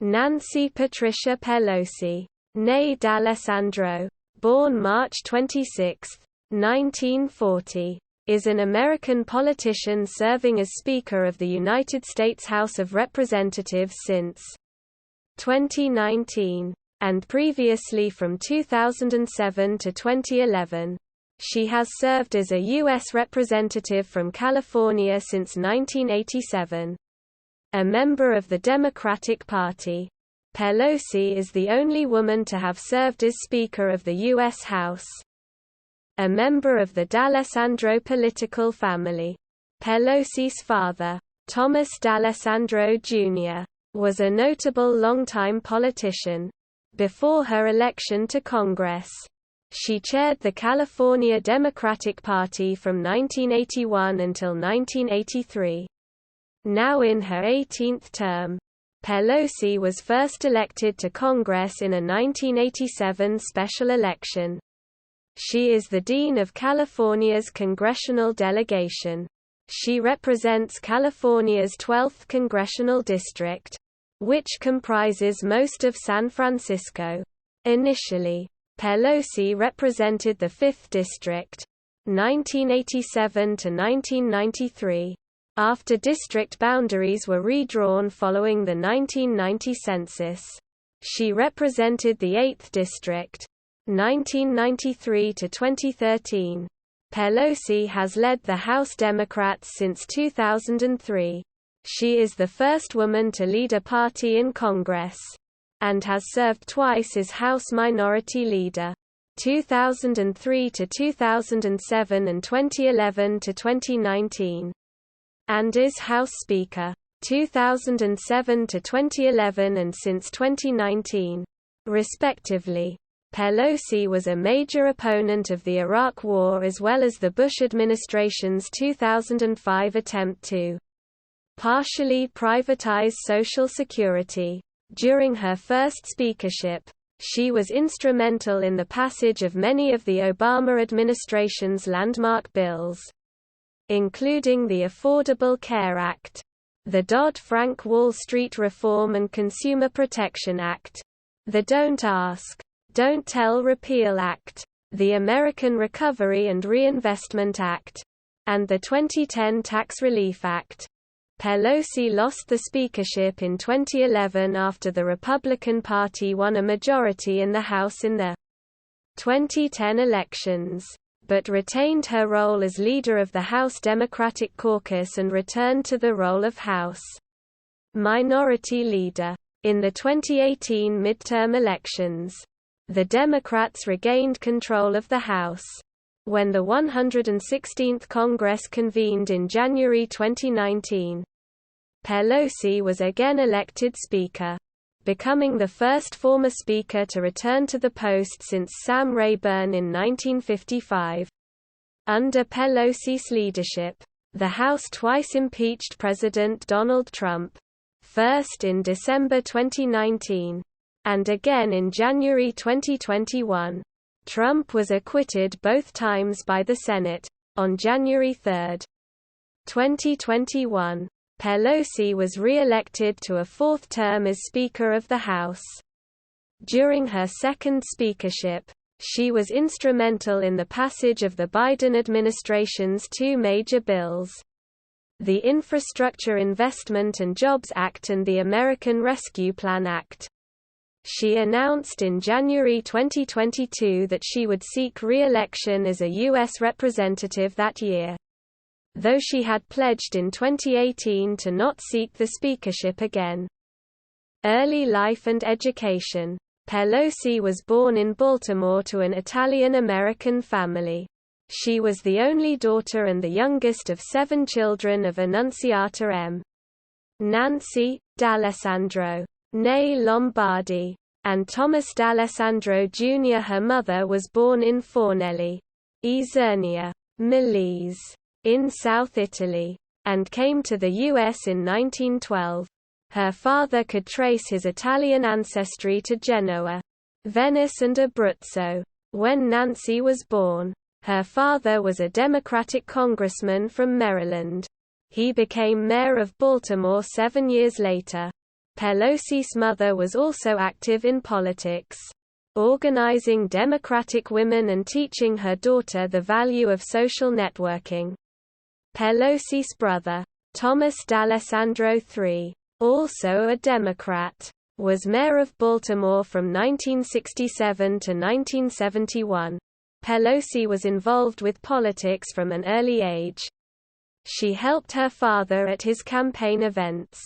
Nancy Patricia Pelosi, née D'Alessandro, born March 26, 1940, is an American politician serving as Speaker of the United States House of Representatives since 2019, and previously from 2007 to 2011. She has served as a U.S. Representative from California since 1987. A member of the Democratic Party, Pelosi is the only woman to have served as Speaker of the U.S. House. A member of the D'Alessandro political family, Pelosi's father, Thomas D'Alessandro Jr., was a notable longtime politician. Before her election to Congress, she chaired the California Democratic Party from 1981 until 1983. Now in her 18th term, Pelosi was first elected to Congress in a 1987 special election. She is the Dean of California's congressional delegation. She represents California's 12th congressional district, which comprises most of San Francisco. Initially, Pelosi represented the 5th district, 1987 to 1993. After district boundaries were redrawn following the 1990 census, she represented the 8th district, 1993 to 2013. Pelosi has led the House Democrats since 2003. She is the first woman to lead a party in Congress, and has served twice as House Minority Leader, 2003 to 2007 and 2011 to 2019. And is House Speaker, 2007 to 2011 and since 2019, respectively. Pelosi was a major opponent of the Iraq War as well as the Bush administration's 2005 attempt to partially privatize Social Security. During her first speakership, she was instrumental in the passage of many of the Obama administration's landmark bills, including the Affordable Care Act, the Dodd-Frank Wall Street Reform and Consumer Protection Act, the Don't Ask, Don't Tell Repeal Act, the American Recovery and Reinvestment Act, and the 2010 Tax Relief Act. Pelosi lost the speakership in 2011 after the Republican Party won a majority in the House in the 2010 elections, but retained her role as leader of the House Democratic Caucus and returned to the role of House Minority Leader. In the 2018 midterm elections, the Democrats regained control of the House. When the 116th Congress convened in January 2019, Pelosi was again elected Speaker, becoming the first former Speaker to return to the post since Sam Rayburn in 1955. Under Pelosi's leadership, the House twice impeached President Donald Trump, first in December 2019, and again in January 2021. Trump was acquitted both times by the Senate. On January 3, 2021, Pelosi was re-elected to a fourth term as Speaker of the House. During her second speakership, she was instrumental in the passage of the Biden administration's two major bills, the Infrastructure Investment and Jobs Act and the American Rescue Plan Act. She announced in January 2022 that she would seek re-election as a U.S. representative that year, though she had pledged in 2018 to not seek the speakership again. Early life and education. Pelosi was born in Baltimore to an Italian-American family. She was the only daughter and the youngest of 7 children of Annunziata M. Nancy D'Alessandro, née Lombardi, and Thomas D'Alessandro Jr. Her mother was born in Fornelli, Isernia, Molise, in South Italy, and came to the U.S. in 1912. Her father could trace his Italian ancestry to Genoa, Venice and Abruzzo. When Nancy was born, her father was a Democratic congressman from Maryland. He became mayor of Baltimore 7 years later. Pelosi's mother was also active in politics, organizing Democratic women and teaching her daughter the value of social networking. Pelosi's brother, Thomas D'Alessandro III, also a Democrat, was mayor of Baltimore from 1967 to 1971. Pelosi was involved with politics from an early age. She helped her father at his campaign events.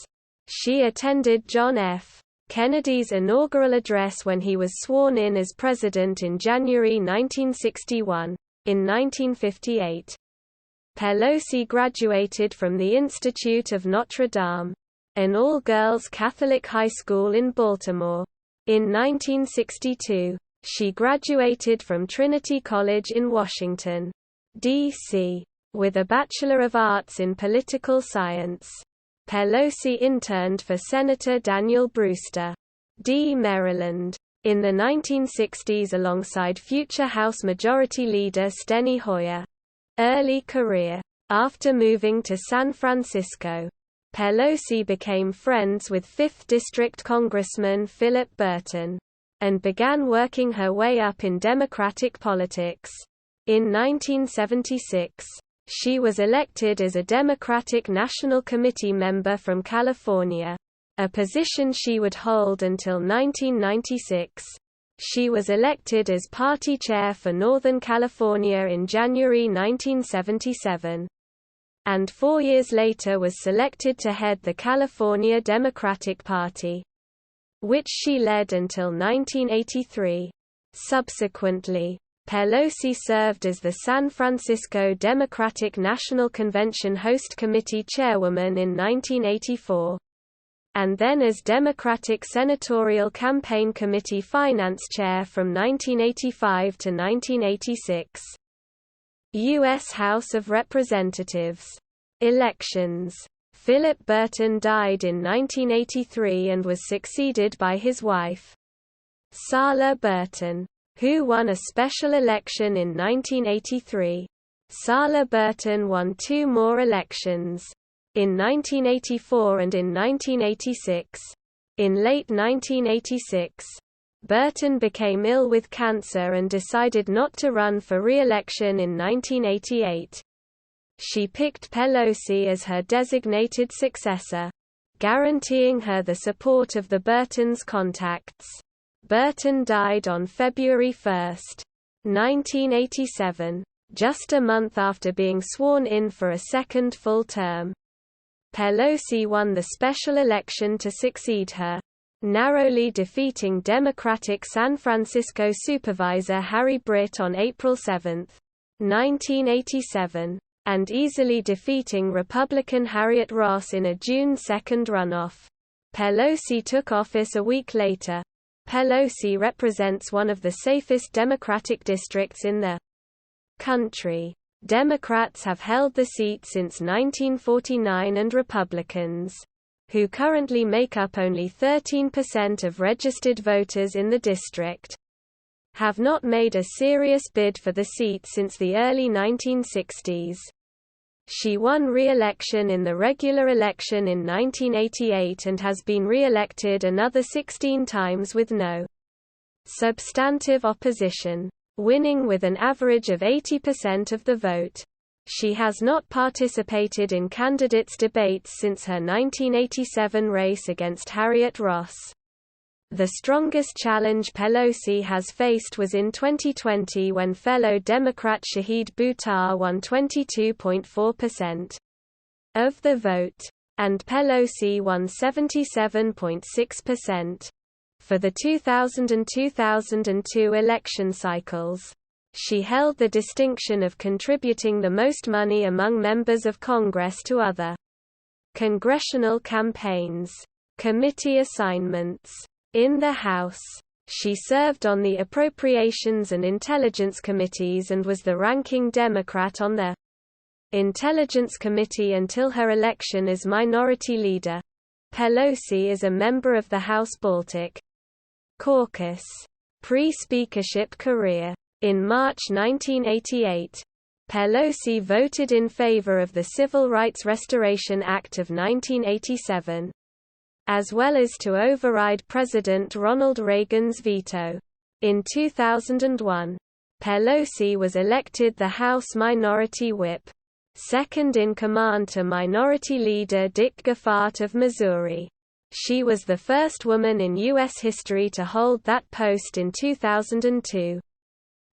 She attended John F. Kennedy's inaugural address when he was sworn in as president in January 1961. In 1958, Pelosi graduated from the Institute of Notre Dame, an all-girls Catholic high school in Baltimore. In 1962, she graduated from Trinity College in Washington, D.C., with a Bachelor of Arts in Political Science. Pelosi interned for Senator Daniel Brewster, D. Maryland, in the 1960s alongside future House Majority Leader Steny Hoyer. Early career. After moving to San Francisco, Pelosi became friends with 5th District Congressman Philip Burton, and began working her way up in Democratic politics. In 1976, she was elected as a Democratic National Committee member from California, a position she would hold until 1996. She was elected as party chair for Northern California in January 1977. And 4 years later was selected to head the California Democratic Party, which she led until 1983. Subsequently, Pelosi served as the San Francisco Democratic National Convention Host Committee chairwoman in 1984, and then as Democratic Senatorial Campaign Committee Finance Chair from 1985 to 1986. U.S. House of Representatives. Elections. Philip Burton died in 1983 and was succeeded by his wife, Sarla Burton, who won a special election in 1983. Sarla Burton won 2 more elections, in 1984 and in 1986. In late 1986, Burton became ill with cancer and decided not to run for re-election in 1988. She picked Pelosi as her designated successor, guaranteeing her the support of the Burton's contacts. Burton died on February 1, 1987, just a month after being sworn in for a second full term. Pelosi won the special election to succeed her, narrowly defeating Democratic San Francisco Supervisor Harry Britt on April 7, 1987, and easily defeating Republican Harriet Ross in a June 2 runoff. Pelosi took office a week later. Pelosi represents one of the safest Democratic districts in the country. Democrats have held the seat since 1949 and Republicans, who currently make up only 13% of registered voters in the district, have not made a serious bid for the seat since the early 1960s. She won re-election in the regular election in 1988 and has been re-elected another 16 times with no substantive opposition, winning with an average of 80% of the vote. She has not participated in candidates' debates since her 1987 race against Harriet Ross. The strongest challenge Pelosi has faced was in 2020 when fellow Democrat Shahid Buttar won 22.4% of the vote, and Pelosi won 77.6%. For the 2000 and 2002 election cycles, she held the distinction of contributing the most money among members of Congress to other congressional campaigns. Committee assignments. In the House, she served on the Appropriations and Intelligence Committees and was the ranking Democrat on the Intelligence Committee until her election as Minority Leader. Pelosi is a member of the House Baltic Caucus. Pre-speakership career. In March 1988, Pelosi voted in favor of the Civil Rights Restoration Act of 1987. as well as to override President Ronald Reagan's veto. In 2001, Pelosi was elected the House Minority Whip, second in command to Minority Leader Dick Gephardt of Missouri. She was the first woman in U.S. history to hold that post in 2002.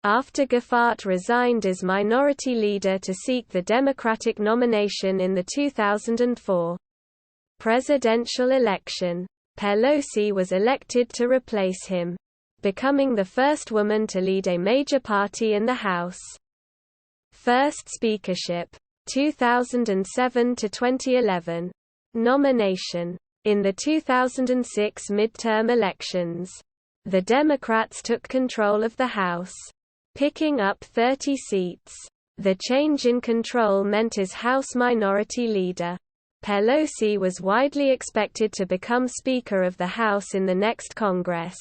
After Gephardt resigned as Minority Leader to seek the Democratic nomination in the 2004 presidential election, Pelosi was elected to replace him, becoming the first woman to lead a major party in the House. First speakership, 2007 to 2011. Nomination. In the 2006 midterm elections, the Democrats took control of the House, picking up 30 seats. The change in control meant as House Minority Leader, Pelosi was widely expected to become Speaker of the House in the next Congress.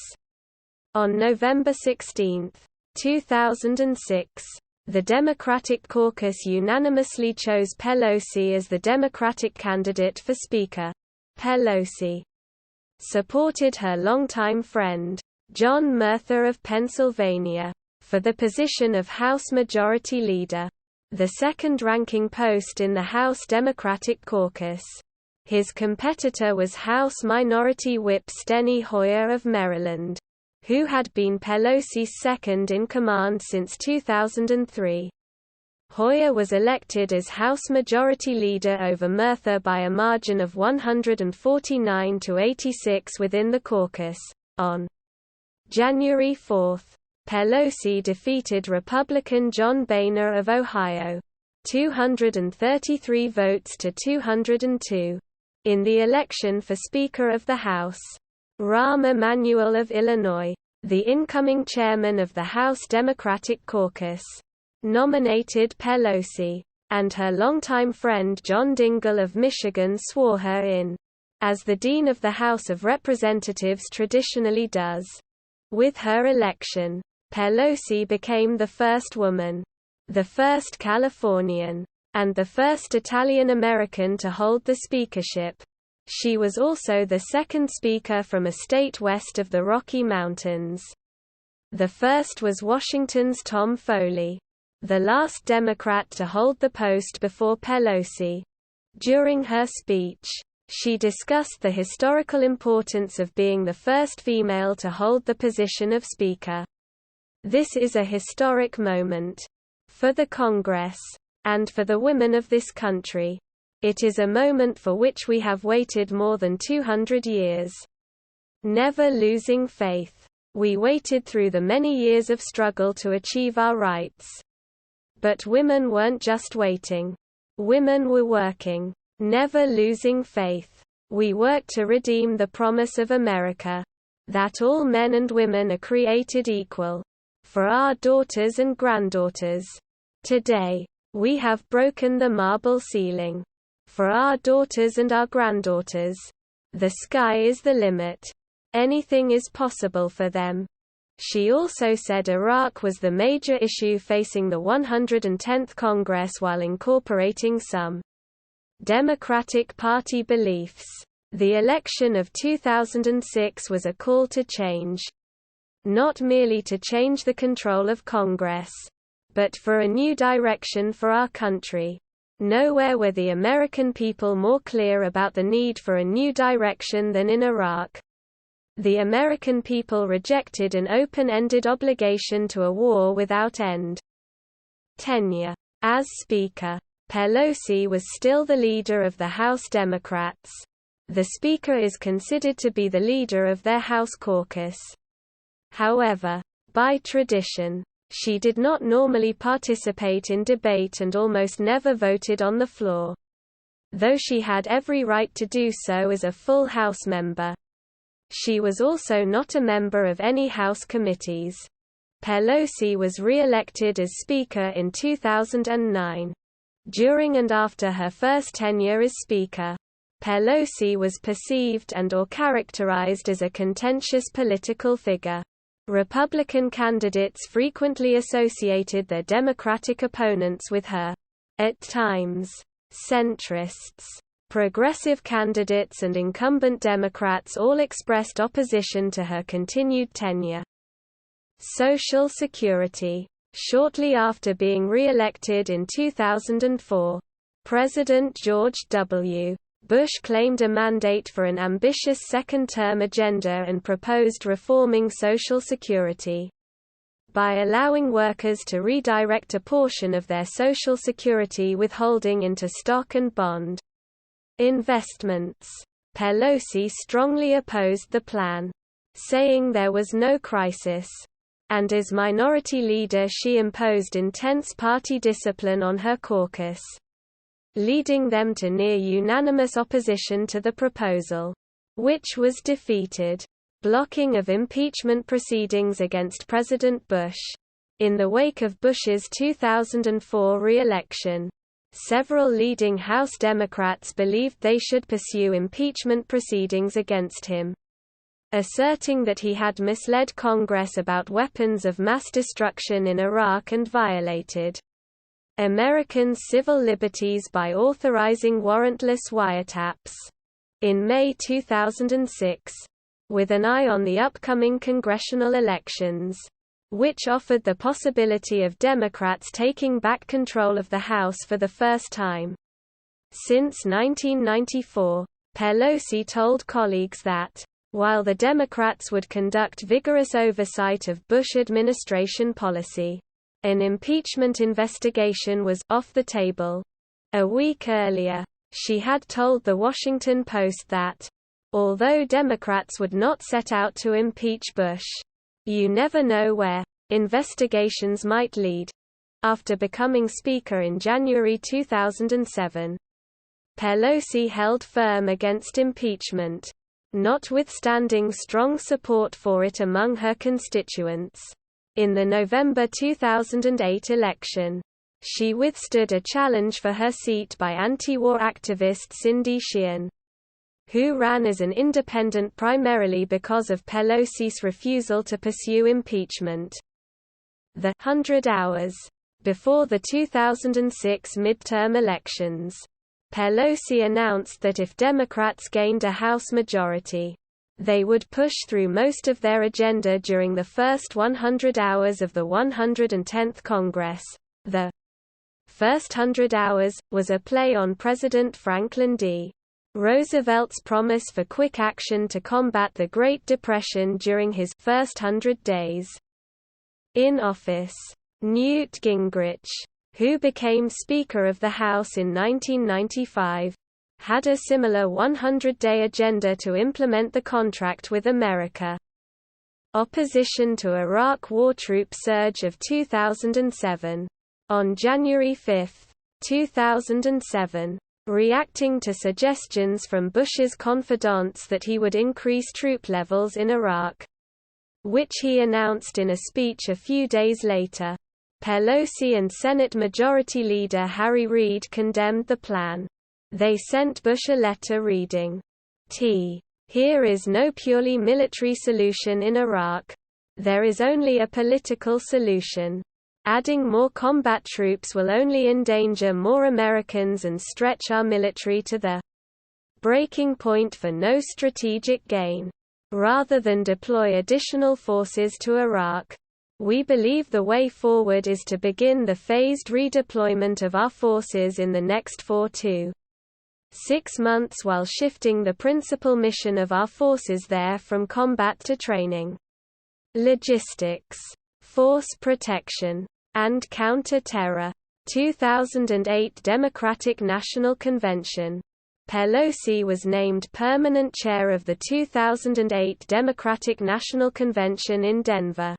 On November 16, 2006, the Democratic caucus unanimously chose Pelosi as the Democratic candidate for Speaker. Pelosi supported her longtime friend, John Murtha of Pennsylvania, for the position of House Majority Leader, the second-ranking post in the House Democratic caucus. His competitor was House Minority Whip Steny Hoyer of Maryland, who had been Pelosi's second-in-command since 2003. Hoyer was elected as House Majority Leader over Murtha by a margin of 149 to 86 within the caucus. On January 4, Pelosi defeated Republican John Boehner of Ohio, 233 votes to 202, in the election for Speaker of the House. Rahm Emanuel of Illinois, the incoming chairman of the House Democratic caucus, nominated Pelosi, and her longtime friend John Dingell of Michigan swore her in, as the Dean of the House of Representatives traditionally does. With her election, Pelosi became the first woman, the first Californian, and the first Italian-American to hold the speakership. She was also the second speaker from a state west of the Rocky Mountains. The first was Washington's Tom Foley, the last Democrat to hold the post before Pelosi. During her speech, she discussed the historical importance of being the first female to hold the position of Speaker. This is a historic moment for the Congress, and for the women of this country. It is a moment for which we have waited more than 200 years. Never losing faith. We waited through the many years of struggle to achieve our rights. But women weren't just waiting. Women were working. Never losing faith. We worked to redeem the promise of America, that all men and women are created equal, for our daughters and granddaughters. Today, we have broken the marble ceiling. For our daughters and our granddaughters. The sky is the limit. Anything is possible for them. She also said Iraq was the major issue facing the 110th Congress while incorporating some Democratic Party beliefs. The election of 2006 was a call to change. Not merely to change the control of Congress, but for a new direction for our country. Nowhere were the American people more clear about the need for a new direction than in Iraq. The American people rejected an open-ended obligation to a war without end. Tenure. As Speaker, Pelosi was still the leader of the House Democrats. The Speaker is considered to be the leader of their House caucus. However, by tradition, she did not normally participate in debate and almost never voted on the floor, though she had every right to do so as a full House member. She was also not a member of any House committees. Pelosi was re-elected as Speaker in 2009. During and after her first tenure as Speaker, Pelosi was perceived and/or characterized as a contentious political figure. Republican candidates frequently associated their Democratic opponents with her. At times, centrists Progressive candidates and incumbent Democrats all expressed opposition to her continued tenure. Social Security. Shortly after being re-elected in 2004, President George W. Bush claimed a mandate for an ambitious second-term agenda and proposed reforming Social Security by allowing workers to redirect a portion of their Social Security withholding into stock and bond investments. Pelosi strongly opposed the plan, saying there was no crisis, and as minority leader she imposed intense party discipline on her caucus, leading them to near-unanimous opposition to the proposal, which was defeated. Blocking of impeachment proceedings against President Bush. In the wake of Bush's 2004 re-election, several leading House Democrats believed they should pursue impeachment proceedings against him, asserting that he had misled Congress about weapons of mass destruction in Iraq and violated Americans' civil liberties by authorizing warrantless wiretaps. In May 2006, with an eye on the upcoming congressional elections, which offered the possibility of Democrats taking back control of the House for the first time since 1994, Pelosi told colleagues that, while the Democrats would conduct vigorous oversight of Bush administration policy, an impeachment investigation was off the table. A week earlier, she had told The Washington Post that, although Democrats would not set out to impeach Bush, you never know where investigations might lead. After becoming Speaker in January 2007, Pelosi held firm against impeachment, notwithstanding strong support for it among her constituents. In the November 2008 election, she withstood a challenge for her seat by anti-war activist Cindy Sheehan, who ran as an independent primarily because of Pelosi's refusal to pursue impeachment. The 100 hours before the 2006 midterm elections, Pelosi announced that if Democrats gained a House majority, they would push through most of their agenda during the first 100 hours of the 110th Congress. The first 100 hours was a play on President Franklin D. Roosevelt's promise for quick action to combat the Great Depression during his first 100 days in office. Newt Gingrich, who became Speaker of the House in 1995, had a similar 100-day agenda to implement the contract with America. Opposition to Iraq war troop surge of 2007. On January 5, 2007, reacting to suggestions from Bush's confidants that he would increase troop levels in Iraq, which he announced in a speech a few days later, Pelosi and Senate Majority Leader Harry Reid condemned the plan. They sent Bush a letter reading, "Here is no purely military solution in Iraq. There is only a political solution. Adding more combat troops will only endanger more Americans and stretch our military to the breaking point for no strategic gain. Rather than deploy additional forces to Iraq, we believe the way forward is to begin the phased redeployment of our forces in the next 4 to 6 months while shifting the principal mission of our forces there from combat to training, logistics, force protection, and counter-terror." 2008 Democratic National Convention. Pelosi was named permanent chair of the 2008 Democratic National Convention in Denver,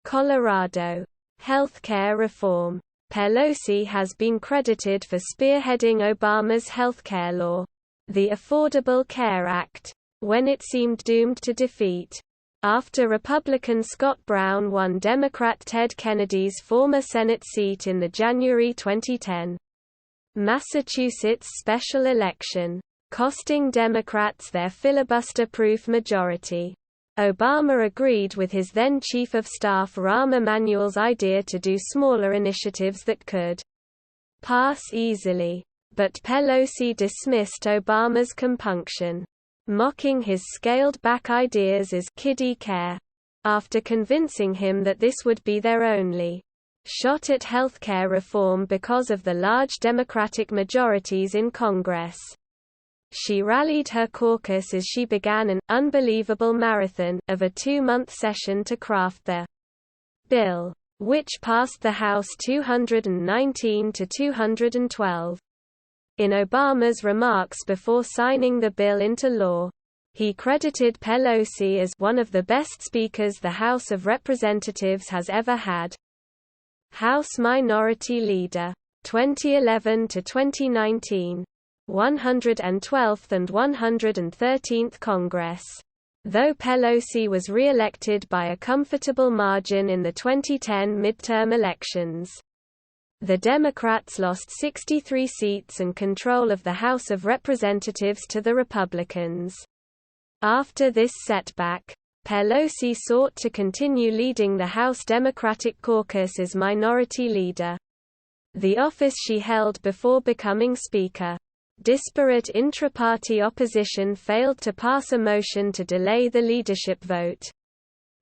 Colorado. Healthcare reform. Pelosi has been credited for spearheading Obama's healthcare law, the Affordable Care Act, when it seemed doomed to defeat, after Republican Scott Brown won Democrat Ted Kennedy's former Senate seat in the January 2010 Massachusetts special election, costing Democrats their filibuster-proof majority. Obama agreed with his then Chief of Staff Rahm Emanuel's idea to do smaller initiatives that could pass easily. but Pelosi dismissed Obama's compunction, mocking his scaled-back ideas as kiddie care, after convincing him that this would be their only shot at healthcare reform because of the large Democratic majorities in Congress. She rallied her caucus as she began an unbelievable marathon of a 2-month session to craft the bill, which passed the House 219 to 212. In Obama's remarks before signing the bill into law, he credited Pelosi as one of the best speakers the House of Representatives has ever had. House Minority Leader, 2011 to 2019, 112th and 113th Congress. Though Pelosi was re-elected by a comfortable margin in the 2010 midterm elections, the Democrats lost 63 seats and control of the House of Representatives to the Republicans. After this setback, Pelosi sought to continue leading the House Democratic Caucus as Minority Leader, the office she held before becoming Speaker. Disparate intra-party opposition failed to pass a motion to delay the leadership vote.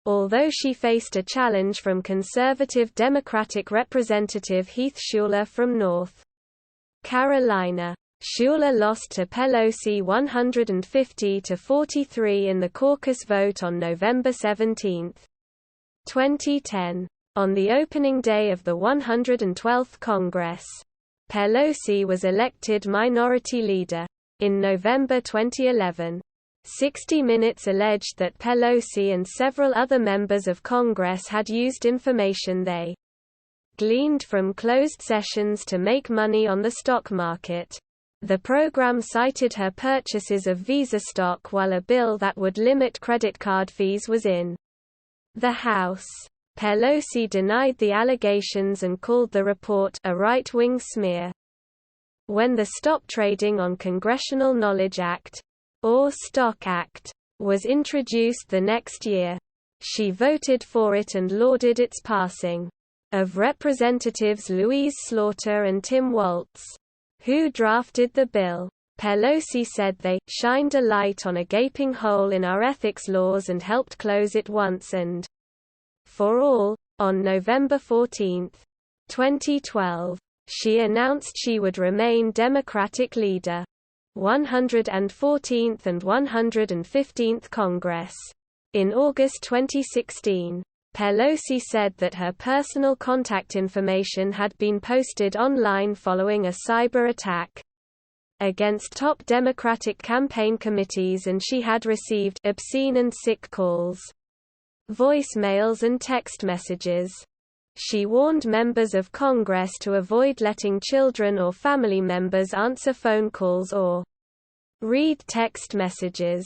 Although she faced a challenge from conservative Democratic Representative Heath Shuler from North Carolina, Shuler lost to Pelosi 150 to 43 in the caucus vote on November 17, 2010. On the opening day of the 112th Congress, Pelosi was elected Minority Leader. In November 2011, 60 Minutes alleged that Pelosi and several other members of Congress had used information they gleaned from closed sessions to make money on the stock market. The program cited her purchases of Visa stock while a bill that would limit credit card fees was in the House. Pelosi denied the allegations and called the report a right-wing smear. When the Stop Trading on Congressional Knowledge Act, or STOCK Act, was introduced the next year, she voted for it and lauded its passing. Of Representatives Louise Slaughter and Tim Waltz, who drafted the bill, Pelosi said they shined a light on a gaping hole in our ethics laws and helped close it once and for all. On November 14, 2012, she announced she would remain Democratic Leader, 114th and 115th Congress. In August 2016, Pelosi said that her personal contact information had been posted online following a cyber attack against top Democratic campaign committees, and she had received obscene and sick calls, voicemails and text messages. She warned members of Congress to avoid letting children or family members answer phone calls or read text messages.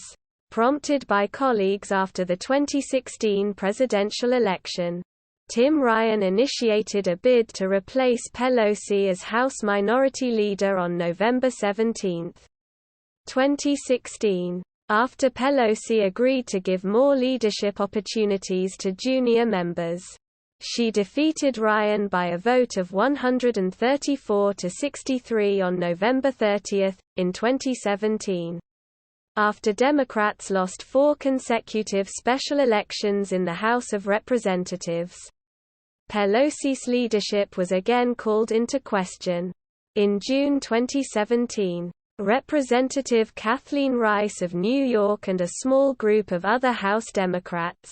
Prompted by colleagues after the 2016 presidential election, Tim Ryan initiated a bid to replace Pelosi as House Minority Leader on November 17, 2016. After Pelosi agreed to give more leadership opportunities to junior members, she defeated Ryan by a vote of 134 to 63 on November 30, in 2017. After Democrats lost 4 consecutive special elections in the House of Representatives, Pelosi's leadership was again called into question. In June 2017, Representative Kathleen Rice of New York and a small group of other House Democrats,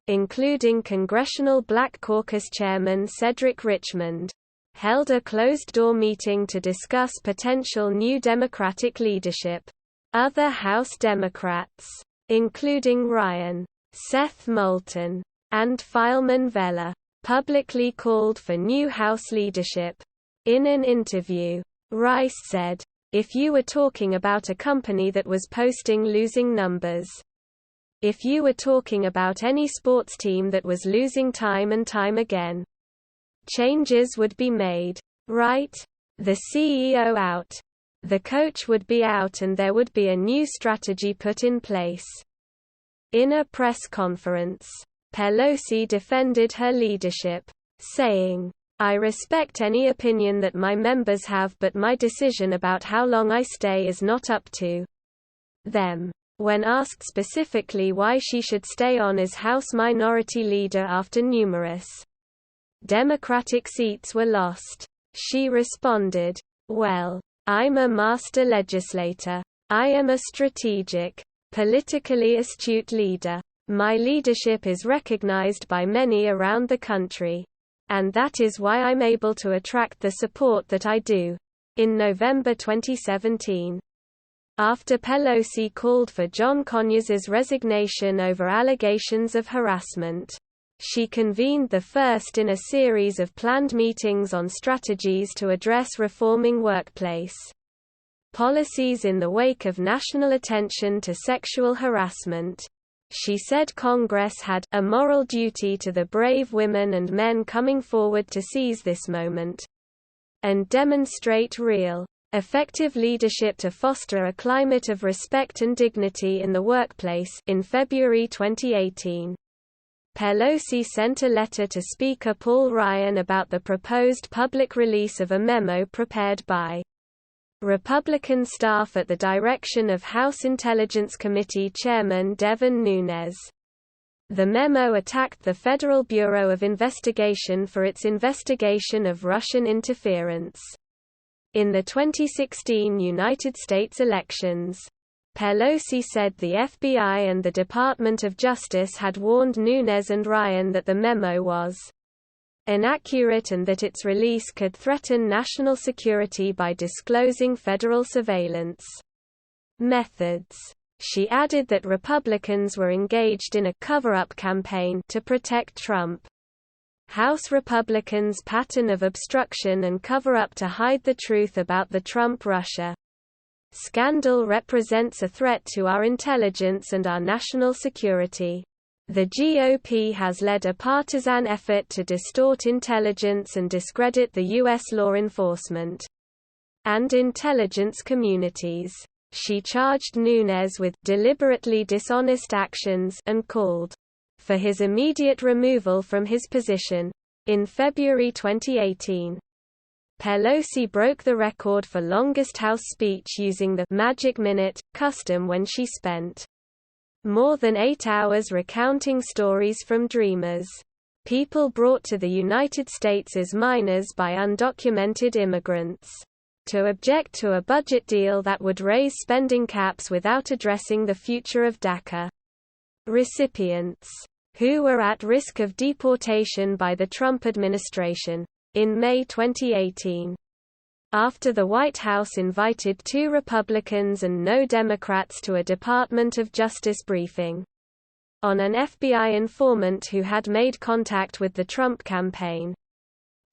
including Congressional Black Caucus Chairman Cedric Richmond, held a closed-door meeting to discuss potential new Democratic leadership. Other House Democrats, including Ryan, Seth Moulton, and Fileman Vella, publicly called for new House leadership. In an interview, Rice said, "If you were talking about a company that was posting losing numbers, if you were talking about any sports team that was losing time and time again, changes would be made, right? The CEO out. The coach would be out and there would be a new strategy put in place." In a press conference, Pelosi defended her leadership, saying, I respect any opinion that my members have, but my decision about how long I stay is not up to them. When asked specifically why she should stay on as House Minority Leader after numerous Democratic seats were lost, she responded, "Well, I'm a master legislator. I am a strategic, politically astute leader. My leadership is recognized by many around the country. And that is why I'm able to attract the support that I do." In November 2017, after Pelosi called for John Conyers' resignation over allegations of harassment, she convened the first in a series of planned meetings on strategies to address reforming workplace policies in the wake of national attention to sexual harassment. She said Congress had a moral duty to the brave women and men coming forward to seize this moment and demonstrate real, effective leadership to foster a climate of respect and dignity in the workplace. In February 2018, Pelosi sent a letter to Speaker Paul Ryan about the proposed public release of a memo prepared by Republican staff at the direction of House Intelligence Committee Chairman Devin Nunes. The memo attacked the Federal Bureau of Investigation for its investigation of Russian interference in the 2016 United States elections. Pelosi said the FBI and the Department of Justice had warned Nunes and Ryan that the memo was inaccurate and that its release could threaten national security by disclosing federal surveillance methods. She added that Republicans were engaged in a cover-up campaign to protect Trump. House Republicans' pattern of obstruction and cover-up to hide the truth about the Trump-Russia scandal represents a threat to our intelligence and our national security. The GOP has led a partisan effort to distort intelligence and discredit the U.S. law enforcement and intelligence communities. She charged Nunes with deliberately dishonest actions and called for his immediate removal from his position. In February 2018, Pelosi broke the record for longest House speech using the magic minute custom when she spent more than 8 hours recounting stories from dreamers, people brought to the United States as minors by undocumented immigrants, to object to a budget deal that would raise spending caps without addressing the future of DACA recipients, who were at risk of deportation by the Trump administration. In May 2018, after the White House invited 2 Republicans and no Democrats to a Department of Justice briefing on an FBI informant who had made contact with the Trump campaign,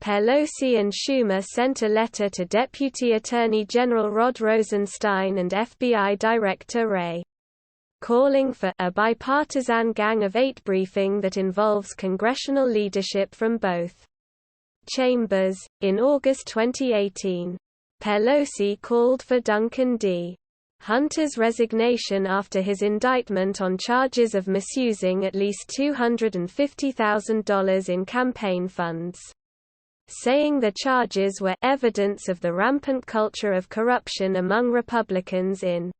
Pelosi and Schumer sent a letter to Deputy Attorney General Rod Rosenstein and FBI Director Wray, calling for a bipartisan Gang of 8 briefing that involves congressional leadership from both chambers. In August 2018, Pelosi called for Duncan D. Hunter's resignation after his indictment on charges of misusing at least $250,000 in campaign funds, saying the charges were evidence of the rampant culture of corruption among Republicans in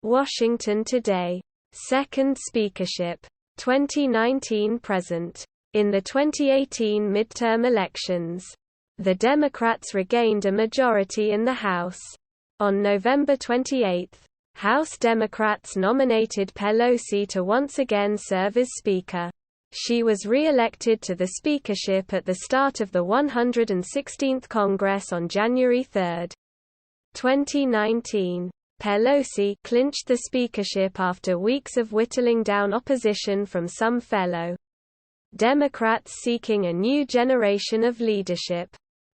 Washington today. Second speakership. 2019–present. In the 2018 midterm elections, the Democrats regained a majority in the House. On November 28, House Democrats nominated Pelosi to once again serve as Speaker. She was re-elected to the speakership at the start of the 116th Congress on January 3, 2019. Pelosi clinched the speakership after weeks of whittling down opposition from some fellow Democrats seeking a new generation of leadership.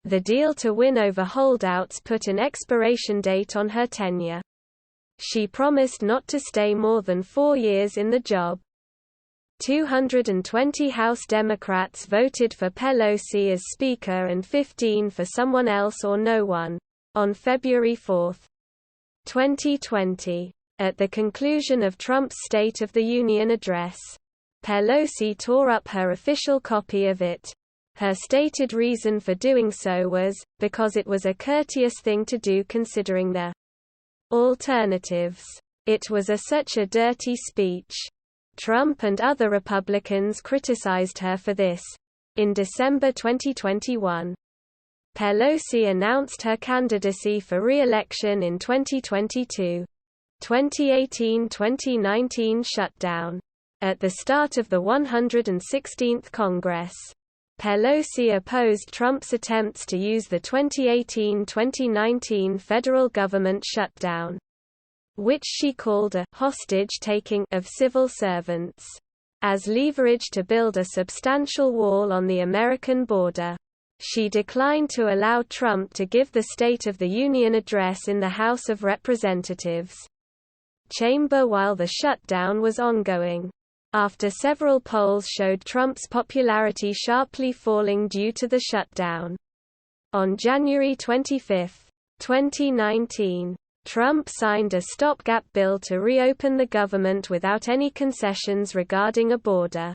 The deal to win over holdouts put an expiration date on her tenure. She promised not to stay more than 4 years in the job. 220 House Democrats voted for Pelosi as Speaker and 15 for someone else or no one. On February 4, 2020, at the conclusion of Trump's State of the Union address, Pelosi tore up her official copy of it. Her stated reason for doing so was, because it was a courteous thing to do considering the alternatives. It was such a dirty speech. Trump and other Republicans criticized her for this. In December 2021, Pelosi announced her candidacy for re-election in 2022. 2018–2019 shutdown. At the start of the 116th Congress, Pelosi opposed Trump's attempts to use the 2018–2019 federal government shutdown, which she called a hostage-taking of civil servants, as leverage to build a substantial wall on the American border. She declined to allow Trump to give the State of the Union address in the House of Representatives chamber while the shutdown was ongoing, after several polls showed Trump's popularity sharply falling due to the shutdown. On January 25, 2019, Trump signed a stopgap bill to reopen the government without any concessions regarding a border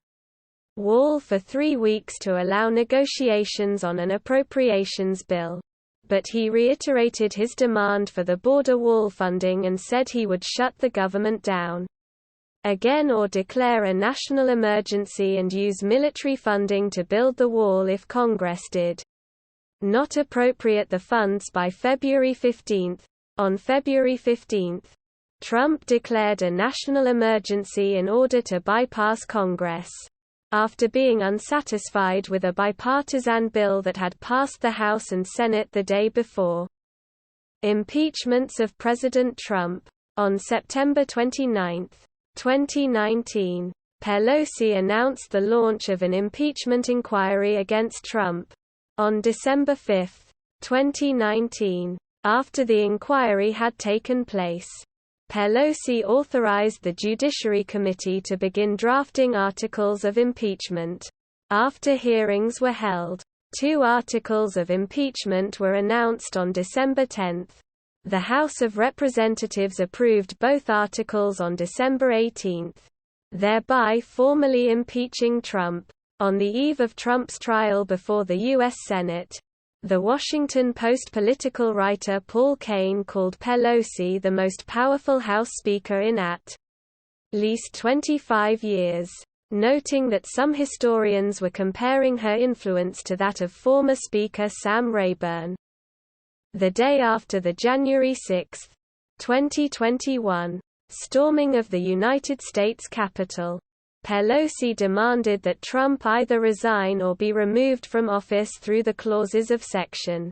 wall for 3 weeks to allow negotiations on an appropriations bill. But he reiterated his demand for the border wall funding and said he would shut the government down again or declare a national emergency and use military funding to build the wall if Congress did not appropriate the funds by February 15. On February 15, Trump declared a national emergency in order to bypass Congress, after being unsatisfied with a bipartisan bill that had passed the House and Senate the day before. Impeachments of President Trump. On September 29, 2019, Pelosi announced the launch of an impeachment inquiry against Trump. On December 5, 2019, after the inquiry had taken place, Pelosi authorized the Judiciary Committee to begin drafting articles of impeachment. After hearings were held, 2 articles of impeachment were announced on December 10. The House of Representatives approved both articles on December 18, thereby formally impeaching Trump. On the eve of Trump's trial before the U.S. Senate, The Washington Post political writer Paul Kane called Pelosi the most powerful House Speaker in at least 25 years, noting that some historians were comparing her influence to that of former Speaker Sam Rayburn. The day after the January 6, 2021, storming of the United States Capitol, Pelosi demanded that Trump either resign or be removed from office through the clauses of Section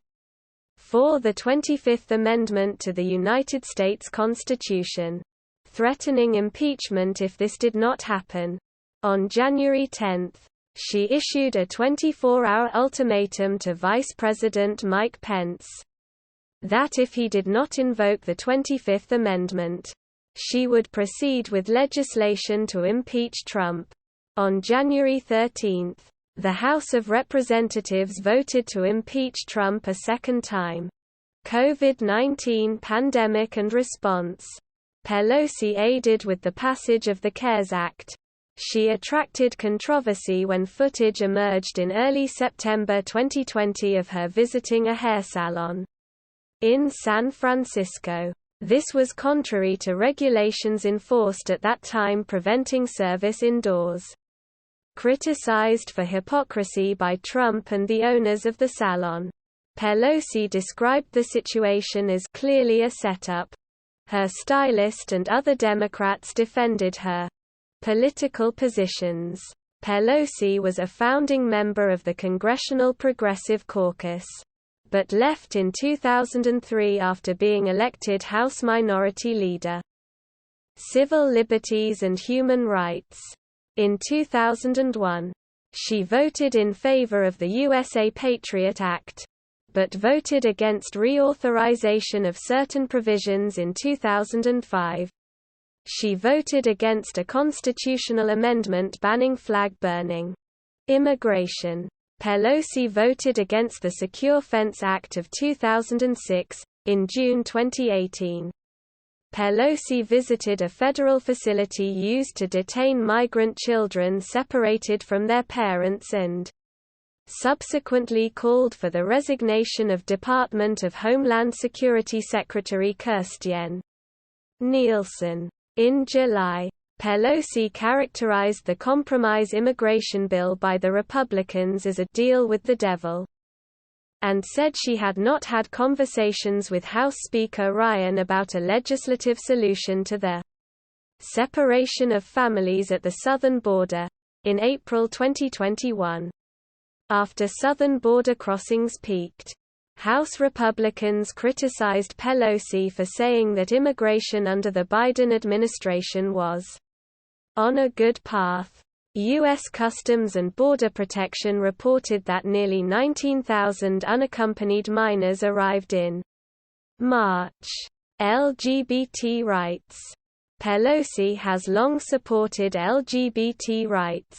4 the 25th Amendment to the United States Constitution, threatening impeachment if this did not happen. On January 10, she issued a 24-hour ultimatum to Vice President Mike Pence that if he did not invoke the 25th Amendment, she would proceed with legislation to impeach Trump. On January 13, the House of Representatives voted to impeach Trump a second time. COVID-19 pandemic and response. Pelosi aided with the passage of the CARES Act. She attracted controversy when footage emerged in early September 2020 of her visiting a hair salon in San Francisco. This was contrary to regulations enforced at that time preventing service indoors. Criticized for hypocrisy by Trump and the owners of the salon, Pelosi described the situation as clearly a setup. Her stylist and other Democrats defended her political positions. Pelosi was a founding member of the Congressional Progressive Caucus, but left in 2003 after being elected House Minority Leader. Civil liberties and human rights. In 2001, she voted in favor of the USA Patriot Act, but voted against reauthorization of certain provisions in 2005. She voted against a constitutional amendment banning flag burning. Immigration. Pelosi voted against the Secure Fence Act of 2006. In June 2018, Pelosi visited a federal facility used to detain migrant children separated from their parents and subsequently called for the resignation of Department of Homeland Security Secretary Kirstjen Nielsen. In July, Pelosi characterized the compromise immigration bill by the Republicans as a deal with the devil, and said she had not had conversations with House Speaker Ryan about a legislative solution to the separation of families at the southern border. In April 2021, after southern border crossings peaked, House Republicans criticized Pelosi for saying that immigration under the Biden administration was on a good path. U.S. Customs and Border Protection reported that nearly 19,000 unaccompanied minors arrived in March. LGBT rights. Pelosi has long supported LGBT rights.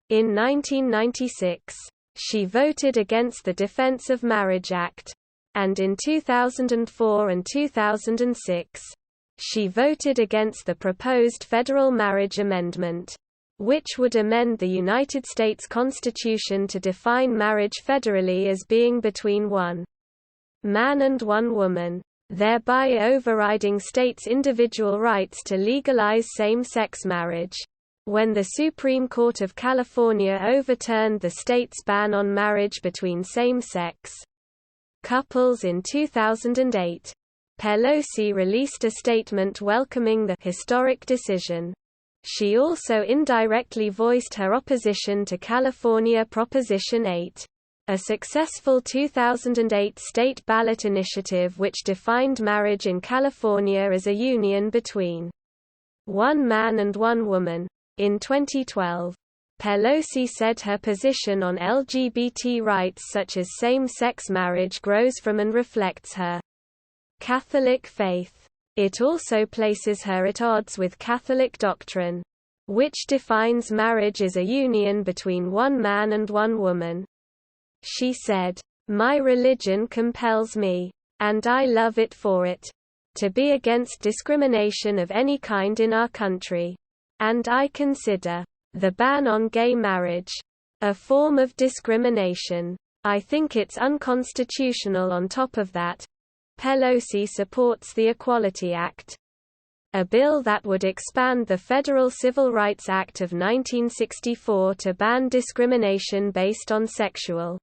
In 1996, she voted against the Defense of Marriage Act, and in 2004 and 2006, she voted against the proposed federal marriage amendment, which would amend the United States Constitution to define marriage federally as being between one man and one woman, thereby overriding states' individual rights to legalize same-sex marriage. When the Supreme Court of California overturned the state's ban on marriage between same-sex couples in 2008, Pelosi released a statement welcoming the historic decision. She also indirectly voiced her opposition to California Proposition 8, a successful 2008 state ballot initiative which defined marriage in California as a union between one man and one woman. In 2012, Pelosi said her position on LGBT rights such as same-sex marriage grows from and reflects her Catholic faith. It also places her at odds with Catholic doctrine, which defines marriage as a union between one man and one woman. She said, "My religion compels me, and I love it for it, to be against discrimination of any kind in our country. And I consider the ban on gay marriage a form of discrimination. I think it's unconstitutional on top of that." Pelosi supports the Equality Act, a bill that would expand the Federal Civil Rights Act of 1964 to ban discrimination based on sexual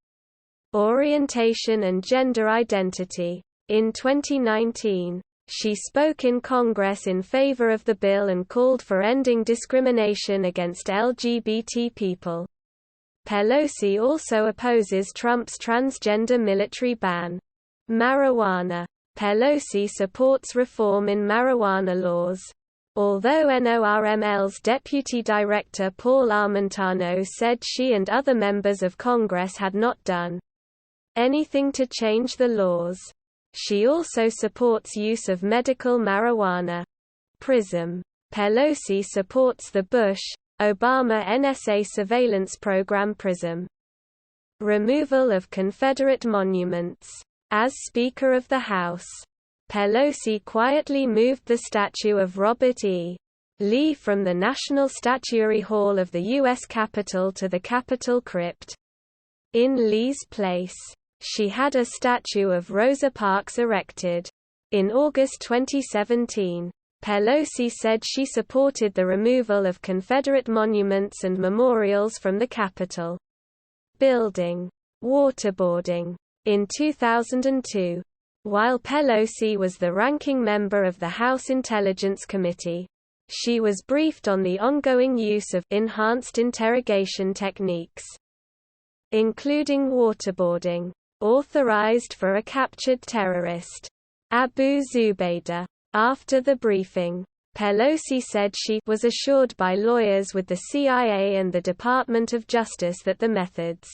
orientation and gender identity. In 2019, she spoke in Congress in favor of the bill and called for ending discrimination against LGBT people. Pelosi also opposes Trump's transgender military ban. Marijuana. Pelosi supports reform in marijuana laws. Although NORML's Deputy Director Paul Armentano said she and other members of Congress had not done anything to change the laws, she also supports use of medical marijuana. PRISM. Pelosi supports the Bush-Obama NSA surveillance program PRISM. Removal of Confederate monuments. As Speaker of the House, Pelosi quietly moved the statue of Robert E. Lee from the National Statuary Hall of the U.S. Capitol to the Capitol Crypt. In Lee's place, she had a statue of Rosa Parks erected. In August 2017, Pelosi said she supported the removal of Confederate monuments and memorials from the Capitol building. Waterboarding. In 2002, while Pelosi was the ranking member of the House Intelligence Committee, she was briefed on the ongoing use of enhanced interrogation techniques, including waterboarding, authorized for a captured terrorist, Abu Zubaydah. After the briefing, Pelosi said she was assured by lawyers with the CIA and the Department of Justice that the methods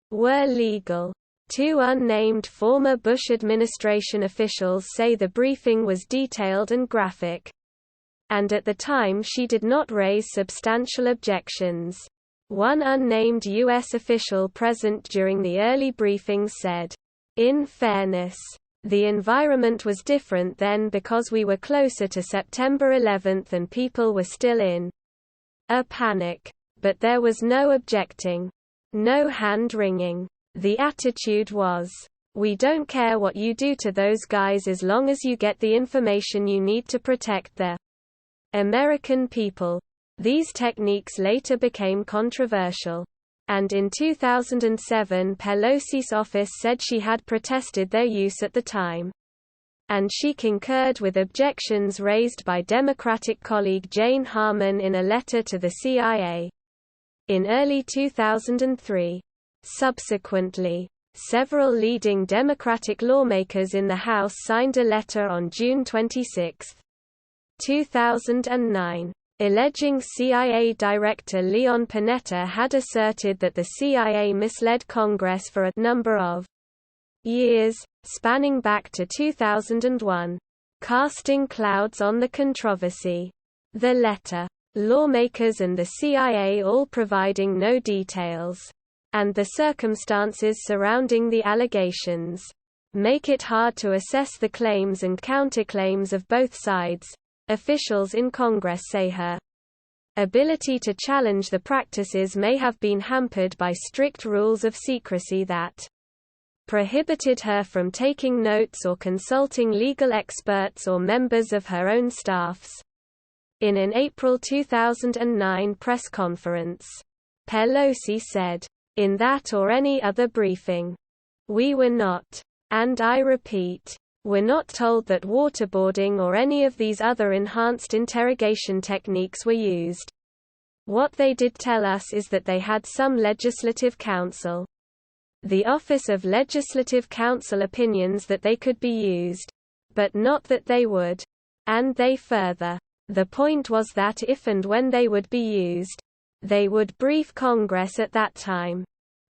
were legal. Two unnamed former Bush administration officials say the briefing was detailed and graphic, and at the time she did not raise substantial objections. One unnamed U.S. official present during the early briefings said, "In fairness, the environment was different then because we were closer to September 11 and people were still in a panic. But there was no objecting. No hand-wringing. The attitude was, "We don't care what you do to those guys as long as you get the information you need to protect the American people." These techniques later became controversial. And in 2007 Pelosi's office said she had protested their use at the time. And she concurred with objections raised by Democratic colleague Jane Harman in a letter to the CIA. In early 2003. Subsequently, several leading Democratic lawmakers in the House signed a letter on June 26, 2009, alleging CIA Director Leon Panetta had asserted that the CIA misled Congress for a number of years, spanning back to 2001, casting clouds on the controversy. The letter, lawmakers and the CIA all providing no details, and the circumstances surrounding the allegations, make it hard to assess the claims and counterclaims of both sides. Officials in Congress say her ability to challenge the practices may have been hampered by strict rules of secrecy that prohibited her from taking notes or consulting legal experts or members of her own staffs. In an April 2009 press conference, Pelosi said, "In that or any other briefing, we were not, and I repeat, we're not told that waterboarding or any of these other enhanced interrogation techniques were used. What they did tell us is that they had some legislative counsel. The Office of Legislative Counsel opinions that they could be used, but not that they would. And they further. The point was that if and when they would be used, they would brief Congress at that time."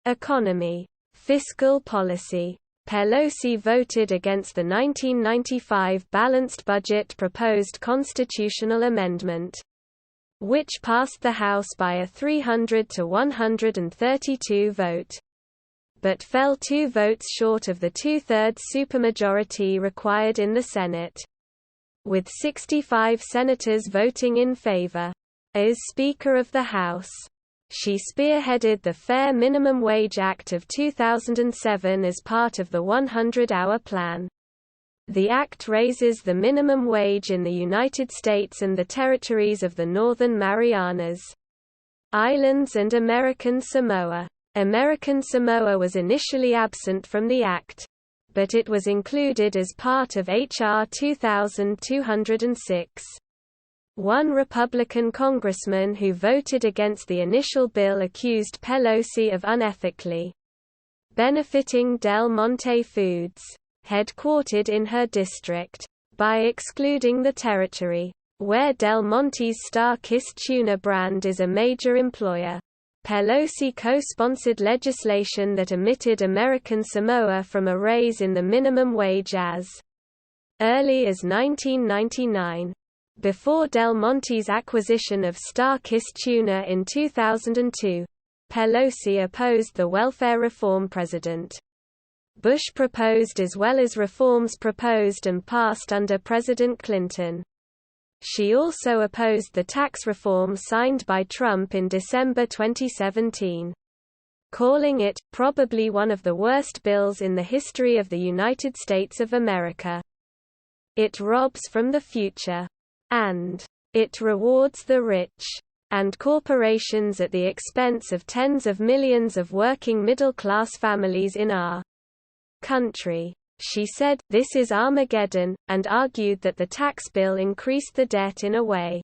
Economy. Fiscal policy. Pelosi voted against the 1995 balanced budget proposed constitutional amendment, which passed the House by a 300 to 132 vote, but fell 2 votes short of the two-thirds supermajority required in the Senate, with 65 senators voting in favor. As Speaker of the House, she spearheaded the Fair Minimum Wage Act of 2007 as part of the 100-hour plan. The act raises the minimum wage in the United States and the territories of the Northern Marianas Islands and American Samoa. American Samoa was initially absent from the act, but it was included as part of H.R. 2206. One Republican congressman who voted against the initial bill accused Pelosi of unethically benefiting Del Monte Foods, headquartered in her district, by excluding the territory where Del Monte's Star-Kissed tuna brand is a major employer. Pelosi co-sponsored legislation that omitted American Samoa from a raise in the minimum wage as early as 1999. Before Del Monte's acquisition of Star-Kissed tuna in 2002, Pelosi opposed the welfare reform President Bush proposed as well as reforms proposed and passed under President Clinton. She also opposed the tax reform signed by Trump in December 2017, calling it, probably one of the worst bills in the history of the United States of America. It robs from the future. And it rewards the rich and corporations at the expense of tens of millions of working middle-class families in our country. She said, "This is Armageddon," and argued that the tax bill increased the debt in a way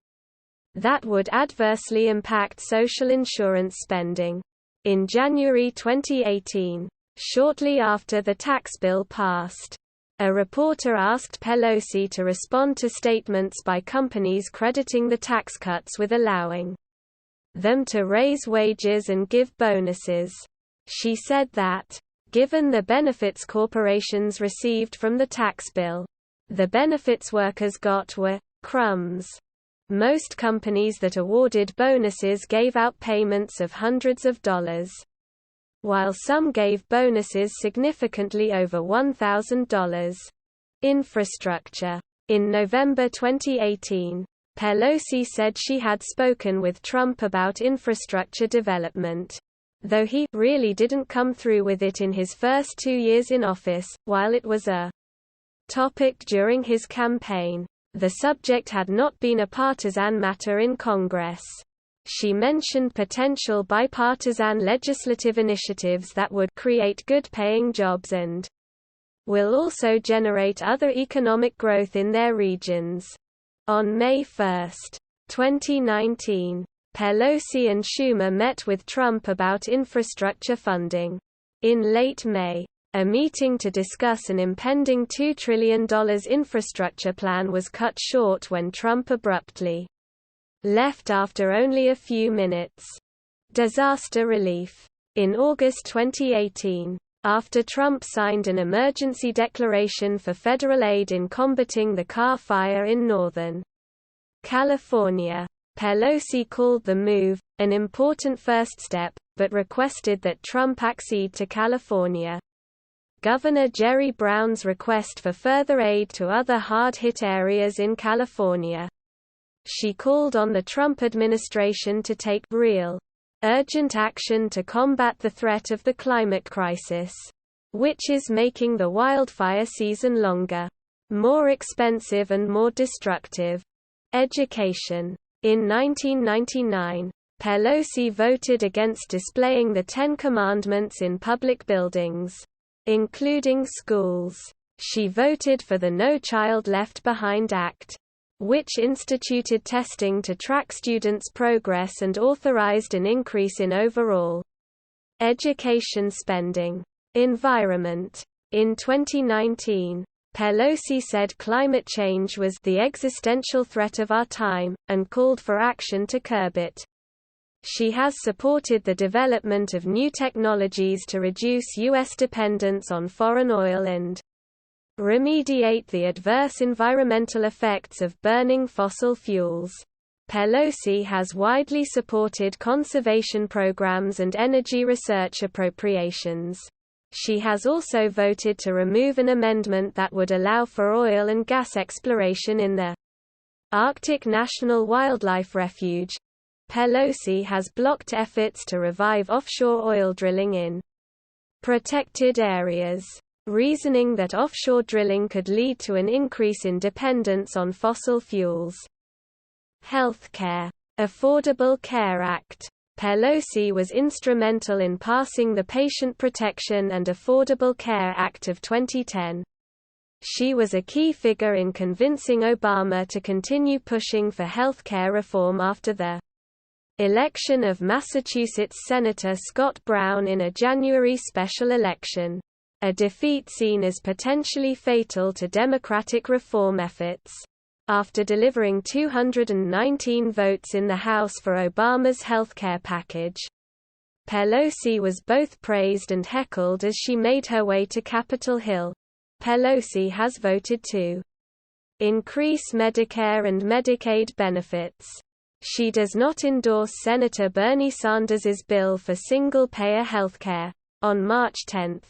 that would adversely impact social insurance spending. In January 2018, shortly after the tax bill passed, a reporter asked Pelosi to respond to statements by companies crediting the tax cuts with allowing them to raise wages and give bonuses. She said that, given the benefits corporations received from the tax bill, the benefits workers got were crumbs. Most companies that awarded bonuses gave out payments of hundreds of dollars, while some gave bonuses significantly over $1,000. Infrastructure. In November 2018, Pelosi said she had spoken with Trump about infrastructure development, though he really didn't come through with it in his first 2 years in office. While it was a topic during his campaign, the subject had not been a partisan matter in Congress. She mentioned potential bipartisan legislative initiatives that would create good-paying jobs and will also generate other economic growth in their regions. On May 1, 2019, Pelosi and Schumer met with Trump about infrastructure funding. In late May, a meeting to discuss an impending $2 trillion infrastructure plan was cut short when Trump abruptly left after only a few minutes. Disaster relief. In August 2018, after Trump signed an emergency declaration for federal aid in combating the Carr Fire in Northern California, Pelosi called the move an important first step, but requested that Trump accede to California Governor Jerry Brown's request for further aid to other hard-hit areas in California. She called on the Trump administration to take real, urgent action to combat the threat of the climate crisis, which is making the wildfire season longer, more expensive and more destructive. Education. In 1999, Pelosi voted against displaying the Ten Commandments in public buildings, including schools. She voted for the No Child Left Behind Act, which instituted testing to track students' progress and authorized an increase in overall education spending. Environment. In 2019, Pelosi said climate change was the existential threat of our time, and called for action to curb it. She has supported the development of new technologies to reduce U.S. dependence on foreign oil and remediate the adverse environmental effects of burning fossil fuels. Pelosi has widely supported conservation programs and energy research appropriations. She has also voted to remove an amendment that would allow for oil and gas exploration in the Arctic National Wildlife Refuge. Pelosi has blocked efforts to revive offshore oil drilling in protected areas, reasoning that offshore drilling could lead to an increase in dependence on fossil fuels. Healthcare. Affordable Care Act. Pelosi was instrumental in passing the Patient Protection and Affordable Care Act of 2010. She was a key figure in convincing Obama to continue pushing for healthcare reform after the election of Massachusetts Senator Scott Brown in a January special election, a defeat seen as potentially fatal to Democratic reform efforts. After delivering 219 votes in the House for Obama's healthcare package, Pelosi was both praised and heckled as she made her way to Capitol Hill. Pelosi has voted to increase Medicare and Medicaid benefits. She does not endorse Senator Bernie Sanders's bill for single-payer healthcare. On March 10,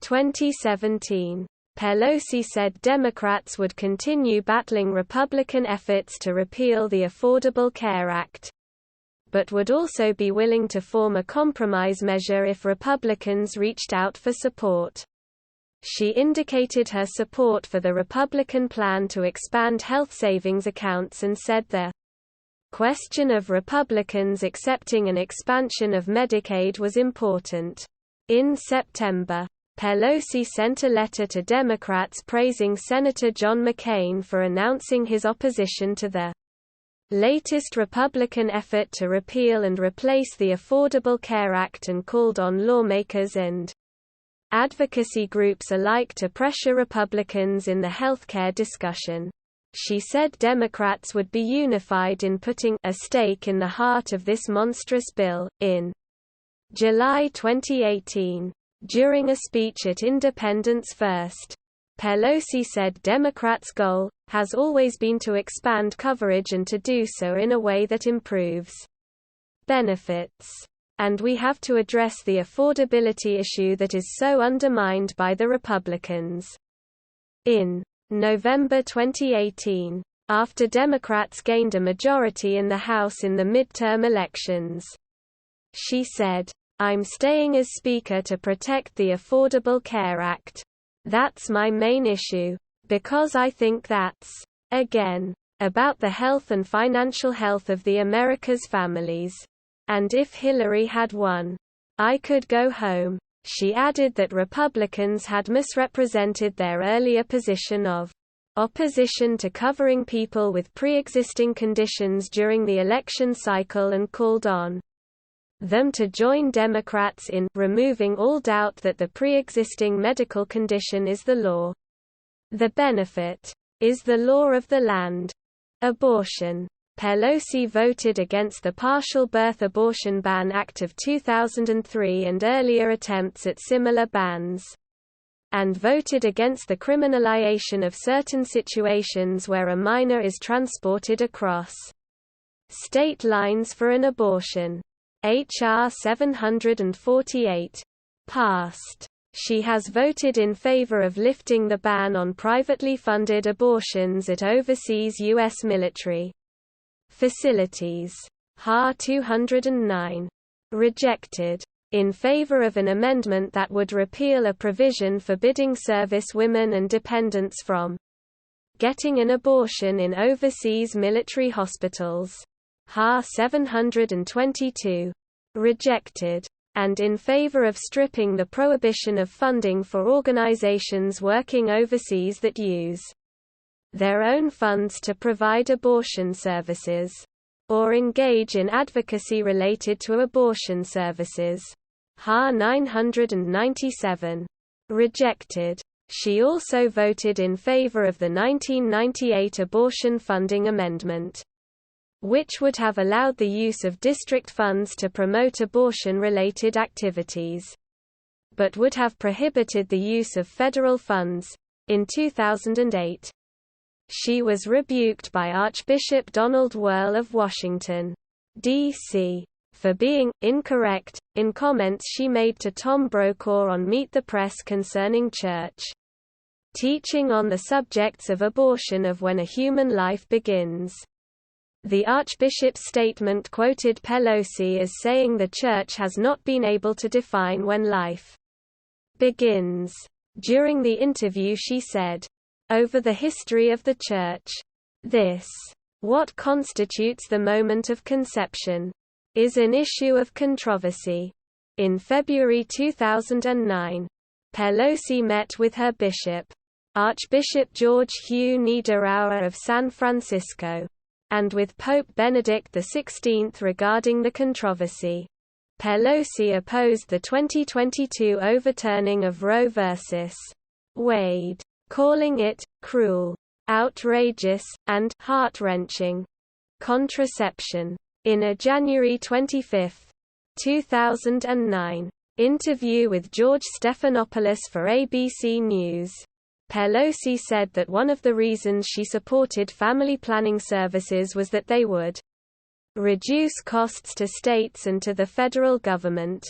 2017, Pelosi said Democrats would continue battling Republican efforts to repeal the Affordable Care Act, but would also be willing to form a compromise measure if Republicans reached out for support. She indicated her support for the Republican plan to expand health savings accounts and said the question of Republicans accepting an expansion of Medicaid was important. In September, Pelosi sent a letter to Democrats praising Senator John McCain for announcing his opposition to the latest Republican effort to repeal and replace the Affordable Care Act and called on lawmakers and advocacy groups alike to pressure Republicans in the healthcare discussion. She said Democrats would be unified in putting a stake in the heart of this monstrous bill. In July 2018, during a speech at Independence First, Pelosi said Democrats' goal has always been to expand coverage and to do so in a way that improves benefits. And we have to address the affordability issue that is so undermined by the Republicans. In November 2018, after Democrats gained a majority in the House in the midterm elections, she said, I'm staying as Speaker to protect the Affordable Care Act. That's my main issue. Because I think that's, again, about the health and financial health of the America's families. And if Hillary had won, I could go home. She added that Republicans had misrepresented their earlier position of opposition to covering people with pre-existing conditions during the election cycle and called on them to join Democrats in removing all doubt that the pre-existing medical condition is the law. The benefit is the law of the land. Abortion. Pelosi voted against the Partial Birth Abortion Ban Act of 2003 and earlier attempts at similar bans, and voted against the criminalization of certain situations where a minor is transported across state lines for an abortion. H.R. 748 passed. She has voted in favor of lifting the ban on privately funded abortions at overseas U.S. military facilities. H.R. 209 rejected. In favor of an amendment that would repeal a provision forbidding service women and dependents from getting an abortion in overseas military hospitals. H.R. 722 rejected. And in favor of stripping the prohibition of funding for organizations working overseas that use their own funds to provide abortion services, or engage in advocacy related to abortion services. H.R. 997 rejected. She also voted in favor of the 1998 abortion funding amendment, which would have allowed the use of district funds to promote abortion-related activities, but would have prohibited the use of federal funds. In 2008, she was rebuked by Archbishop Donald Wuerl of Washington, D.C., for being incorrect in comments she made to Tom Brokaw on Meet the Press concerning church teaching on the subjects of abortion of when a human life begins. The Archbishop's statement quoted Pelosi as saying the Church has not been able to define when life begins. During the interview she said, "Over the history of the Church, this, what constitutes the moment of conception, is an issue of controversy." In February 2009, Pelosi met with her bishop, Archbishop George Hugh Niederauer of San Francisco, and with Pope Benedict XVI regarding the controversy. Pelosi opposed the 2022 overturning of Roe v. Wade, calling it cruel, outrageous, and heart-wrenching contraception. In a January 25, 2009, interview with George Stephanopoulos for ABC News, Pelosi said that one of the reasons she supported family planning services was that they would reduce costs to states and to the federal government.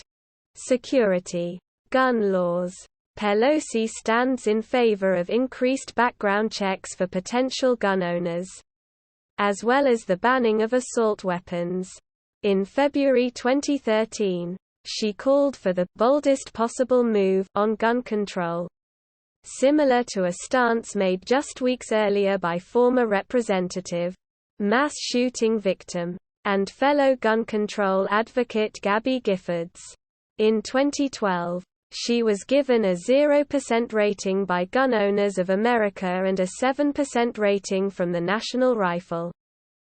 Security. Gun laws. Pelosi stands in favor of increased background checks for potential gun owners, as well as the banning of assault weapons. In February 2013, she called for the boldest possible move on gun control, similar to a stance made just weeks earlier by former representative, mass shooting victim, and fellow gun control advocate Gabby Giffords. In 2012, she was given a 0% rating by Gun Owners of America and a 7% rating from the National Rifle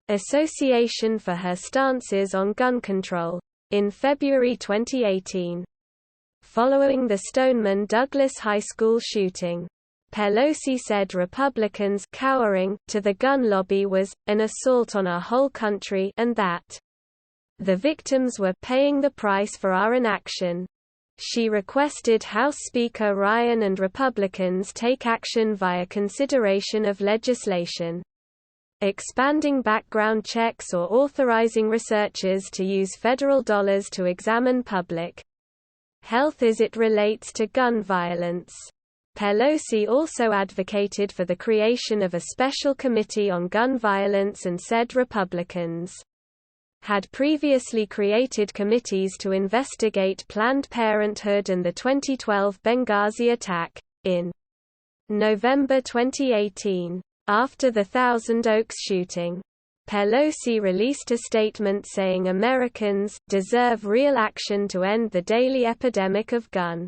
Association for her stances on gun control. In February 2018, following the Stoneman Douglas High School shooting, Pelosi said Republicans cowering to the gun lobby was an assault on our whole country and that the victims were paying the price for our inaction. She requested House Speaker Ryan and Republicans take action via consideration of legislation expanding background checks or authorizing researchers to use federal dollars to examine public health as it relates to gun violence. Pelosi also advocated for the creation of a special committee on gun violence and said Republicans had previously created committees to investigate Planned Parenthood and the 2012 Benghazi attack. In November 2018, after the Thousand Oaks shooting, Pelosi released a statement saying Americans deserve real action to end the daily epidemic of gun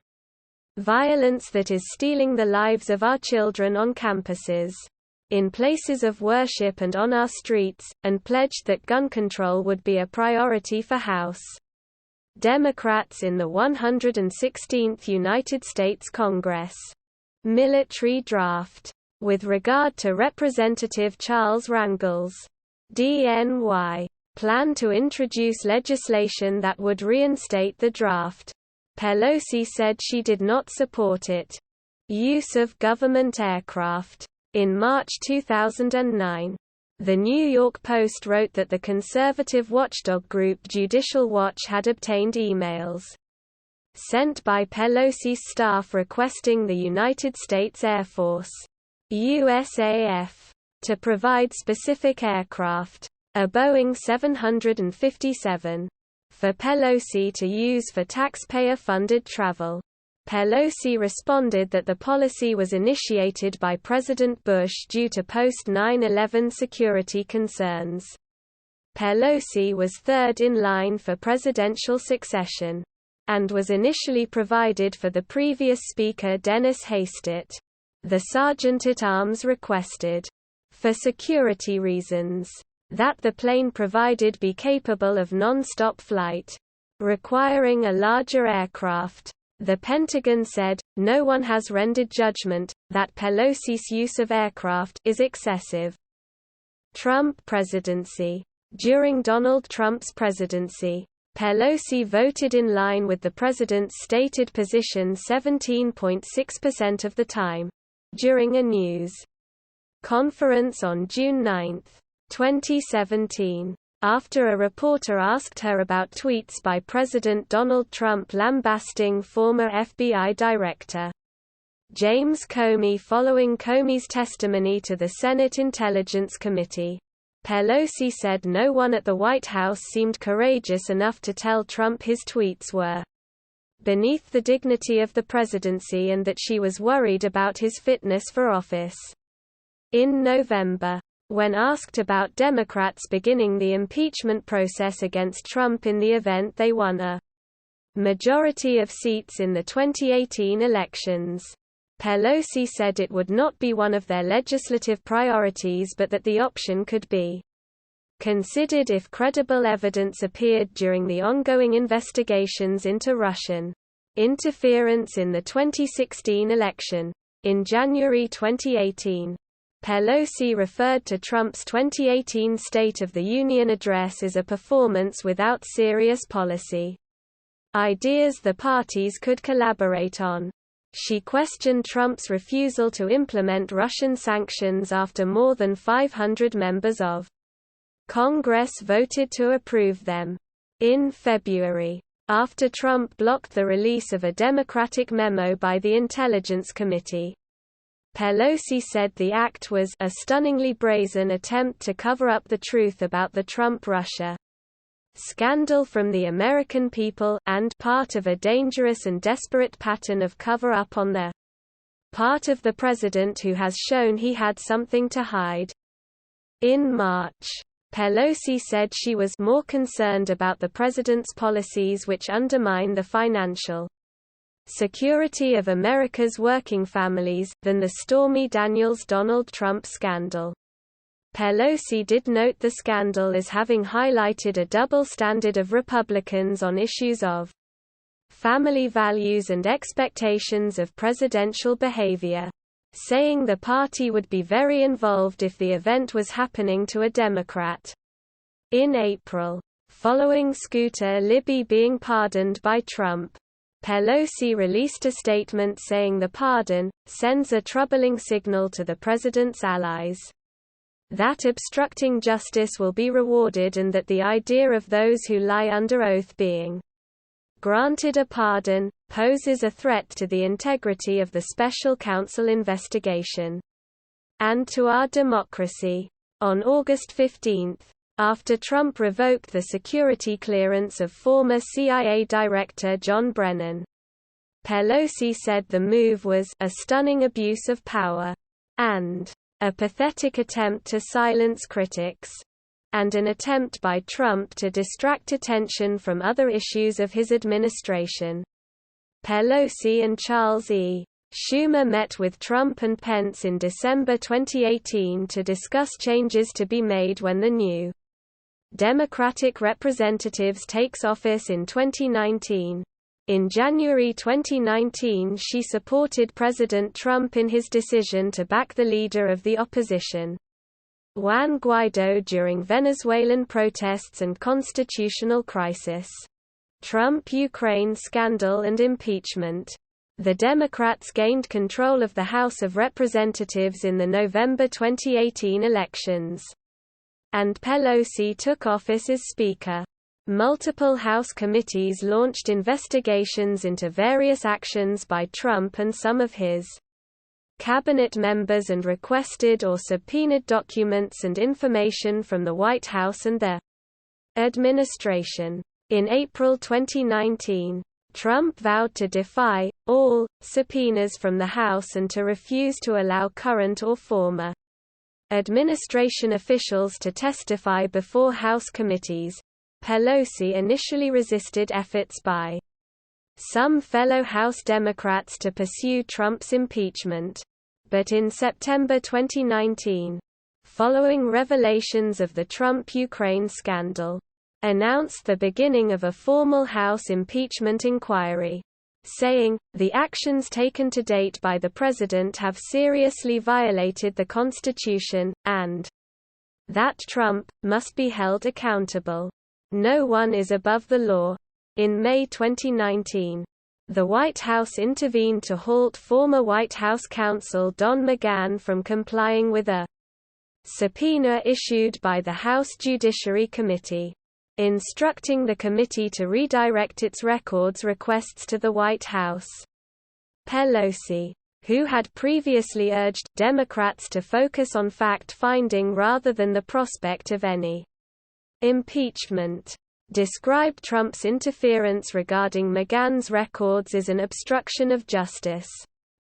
violence that is stealing the lives of our children on campuses, in places of worship and on our streets, and pledged that gun control would be a priority for House Democrats in the 116th United States Congress. Military draft. With regard to Representative Charles Rangel's DNY plan to introduce legislation that would reinstate the draft, Pelosi said she did not support it. Use of government aircraft. In March 2009, The New York Post wrote that the conservative watchdog group Judicial Watch had obtained emails sent by Pelosi's staff requesting the United States Air Force (USAF) to provide specific aircraft, a Boeing 757, for Pelosi to use for taxpayer-funded travel. Pelosi responded that the policy was initiated by President Bush due to post-9/11 security concerns. Pelosi was third in line for presidential succession, and was initially provided for the previous Speaker Dennis Hastert. The Sergeant-at-Arms requested, for security reasons, that the plane provided be capable of non-stop flight, requiring a larger aircraft. The Pentagon said, no one has rendered judgment that Pelosi's use of aircraft is excessive. Trump presidency. During Donald Trump's presidency, Pelosi voted in line with the president's stated position 17.6% of the time. During a news conference on June 9, 2017, after a reporter asked her about tweets by President Donald Trump lambasting former FBI Director James Comey following Comey's testimony to the Senate Intelligence Committee, Pelosi said no one at the White House seemed courageous enough to tell Trump his tweets were beneath the dignity of the presidency and that she was worried about his fitness for office. In November, when asked about Democrats beginning the impeachment process against Trump in the event they won a majority of seats in the 2018 elections, Pelosi said it would not be one of their legislative priorities but that the option could be considered if credible evidence appeared during the ongoing investigations into Russian interference in the 2016 election. In January 2018, Pelosi referred to Trump's 2018 State of the Union address as a performance without serious policy ideas the parties could collaborate on. She questioned Trump's refusal to implement Russian sanctions after more than 500 members of Congress voted to approve them. In February, after Trump blocked the release of a Democratic memo by the Intelligence Committee, Pelosi said the act was a stunningly brazen attempt to cover up the truth about the Trump-Russia scandal from the American people and part of a dangerous and desperate pattern of cover-up on the part of the president who has shown he had something to hide. In March, Pelosi said she was more concerned about the president's policies which undermine the financial security of America's working families than the Stormy Daniels-Donald Trump scandal. Pelosi did note the scandal as having highlighted a double standard of Republicans on issues of family values and expectations of presidential behavior, saying the party would be very involved if the event was happening to a Democrat. In April, following Scooter Libby being pardoned by Trump, Pelosi released a statement saying the pardon sends a troubling signal to the president's allies that obstructing justice will be rewarded and that the idea of those who lie under oath being granted a pardon poses a threat to the integrity of the special counsel investigation and to our democracy. On August 15, after Trump revoked the security clearance of former CIA Director John Brennan. Pelosi said the move was a stunning abuse of power and a pathetic attempt to silence critics, and an attempt by Trump to distract attention from other issues of his administration. Pelosi and Charles E. Schumer met with Trump and Pence in December 2018 to discuss changes to be made when the new Democratic representatives takes office in 2019. In January 2019, she supported President Trump in his decision to back the leader of the opposition, Juan Guaidó, during Venezuelan protests and constitutional crisis. Trump-Ukraine scandal and impeachment. The Democrats gained control of the House of Representatives in the November 2018 elections, and Pelosi took office as Speaker. Multiple House committees launched investigations into various actions by Trump and some of his cabinet members and requested or subpoenaed documents and information from the White House and the administration. In April 2019, Trump vowed to defy all subpoenas from the House and to refuse to allow current or former administration officials to testify before House committees. Pelosi initially resisted efforts by some fellow House Democrats to pursue Trump's impeachment, but in September 2019, following revelations of the Trump-Ukraine scandal, announced the beginning of a formal House impeachment inquiry, saying, "The actions taken to date by the President have seriously violated the Constitution, and that Trump must be held accountable. No one is above the law." In May 2019, the White House intervened to halt former White House counsel Don McGahn from complying with a subpoena issued by the House Judiciary Committee, instructing the committee to redirect its records requests to the White House. Pelosi, who had previously urged Democrats to focus on fact-finding rather than the prospect of any impeachment, described Trump's interference regarding McGahn's records as an obstruction of justice,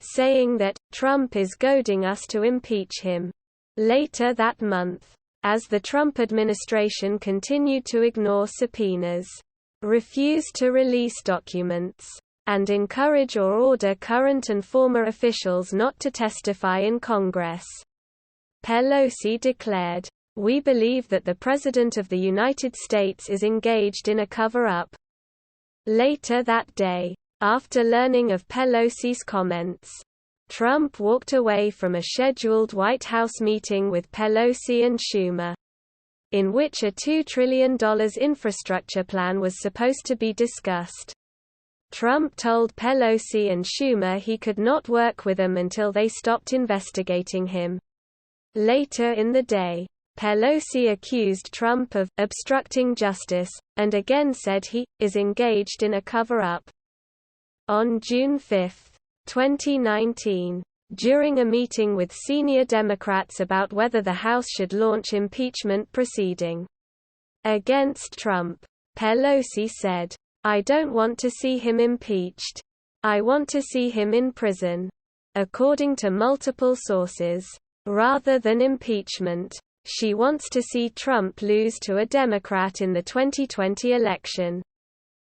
saying that Trump is goading us to impeach him. Later that month, as the Trump administration continued to ignore subpoenas, refuse to release documents, and encourage or order current and former officials not to testify in Congress, Pelosi declared, "We believe that the President of the United States is engaged in a cover-up." Later that day, after learning of Pelosi's comments, Trump walked away from a scheduled White House meeting with Pelosi and Schumer, in which a $2 trillion infrastructure plan was supposed to be discussed. Trump told Pelosi and Schumer he could not work with them until they stopped investigating him. Later in the day, Pelosi accused Trump of obstructing justice, and again said he is engaged in a cover-up. On June 5, 2019, during a meeting with senior Democrats about whether the House should launch impeachment proceeding against Trump, Pelosi said, "I don't want to see him impeached. I want to see him in prison." According to multiple sources, rather than impeachment, she wants to see Trump lose to a Democrat in the 2020 election,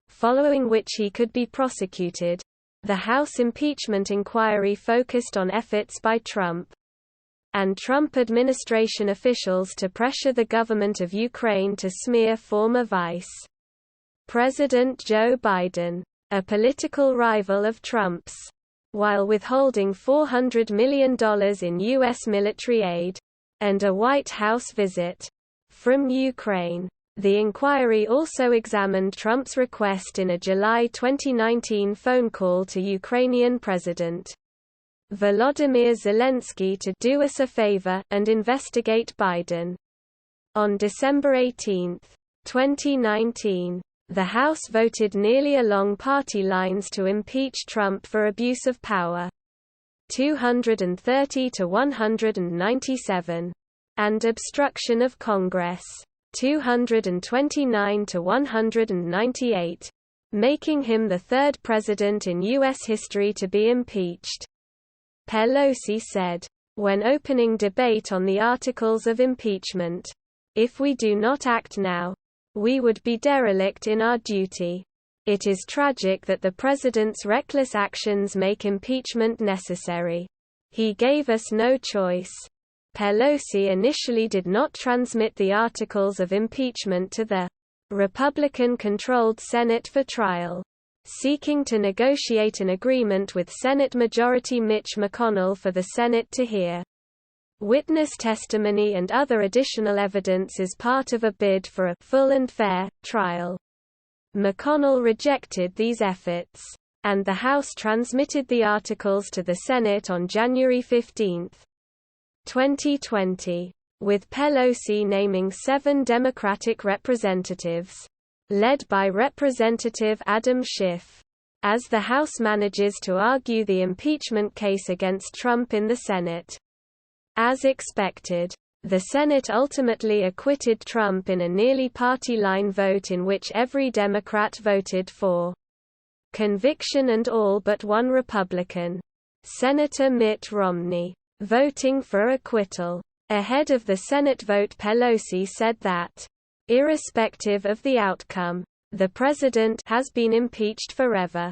following which he could be prosecuted. The House impeachment inquiry focused on efforts by Trump and Trump administration officials to pressure the government of Ukraine to smear former Vice President Joe Biden, a political rival of Trump's, while withholding $400 million in U.S. military aid and a White House visit from Ukraine. The inquiry also examined Trump's request in a July 2019 phone call to Ukrainian President Volodymyr Zelensky to "do us a favor" and investigate Biden. On December 18, 2019, the House voted nearly along party lines to impeach Trump for abuse of power, 230 to 197, and obstruction of Congress, 229 to 198, making him the third president in U.S. history to be impeached. Pelosi said, when opening debate on the articles of impeachment, "If we do not act now, we would be derelict in our duty. It is tragic that the president's reckless actions make impeachment necessary. He gave us no choice." Pelosi initially did not transmit the articles of impeachment to the Republican-controlled Senate for trial, seeking to negotiate an agreement with Senate Majority Mitch McConnell for the Senate to hear witness testimony and other additional evidence as part of a bid for a full and fair trial. McConnell rejected these efforts, and the House transmitted the articles to the Senate on January 15, 2020, with Pelosi naming 7 Democratic representatives, led by Representative Adam Schiff, as the House manages to argue the impeachment case against Trump in the Senate. As expected, the Senate ultimately acquitted Trump in a nearly party-line vote in which every Democrat voted for conviction and all but one Republican, Senator Mitt Romney, voting for acquittal. Ahead of the Senate vote, Pelosi said that, irrespective of the outcome, the president has been impeached forever.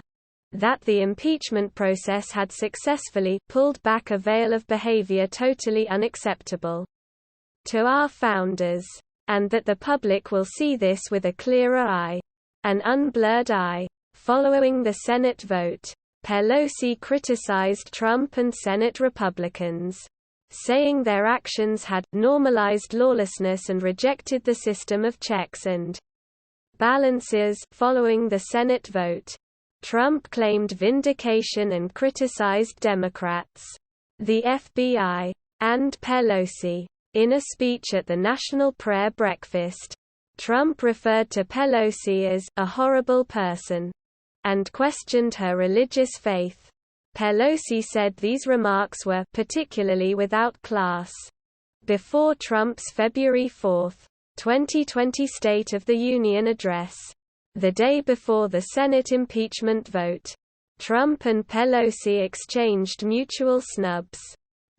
That the impeachment process had successfully pulled back a veil of behavior totally unacceptable to our founders, and that the public will see this with a clearer eye, an unblurred eye. Following the Senate vote, Pelosi criticized Trump and Senate Republicans, saying their actions had normalized lawlessness and rejected the system of checks and balances. Following the Senate vote, Trump claimed vindication and criticized Democrats, the FBI, and Pelosi. In a speech at the National Prayer Breakfast, Trump referred to Pelosi as a horrible person and questioned her religious faith. Pelosi said these remarks were particularly without class. Before Trump's February 4, 2020 State of the Union address, the day before the Senate impeachment vote, Trump and Pelosi exchanged mutual snubs.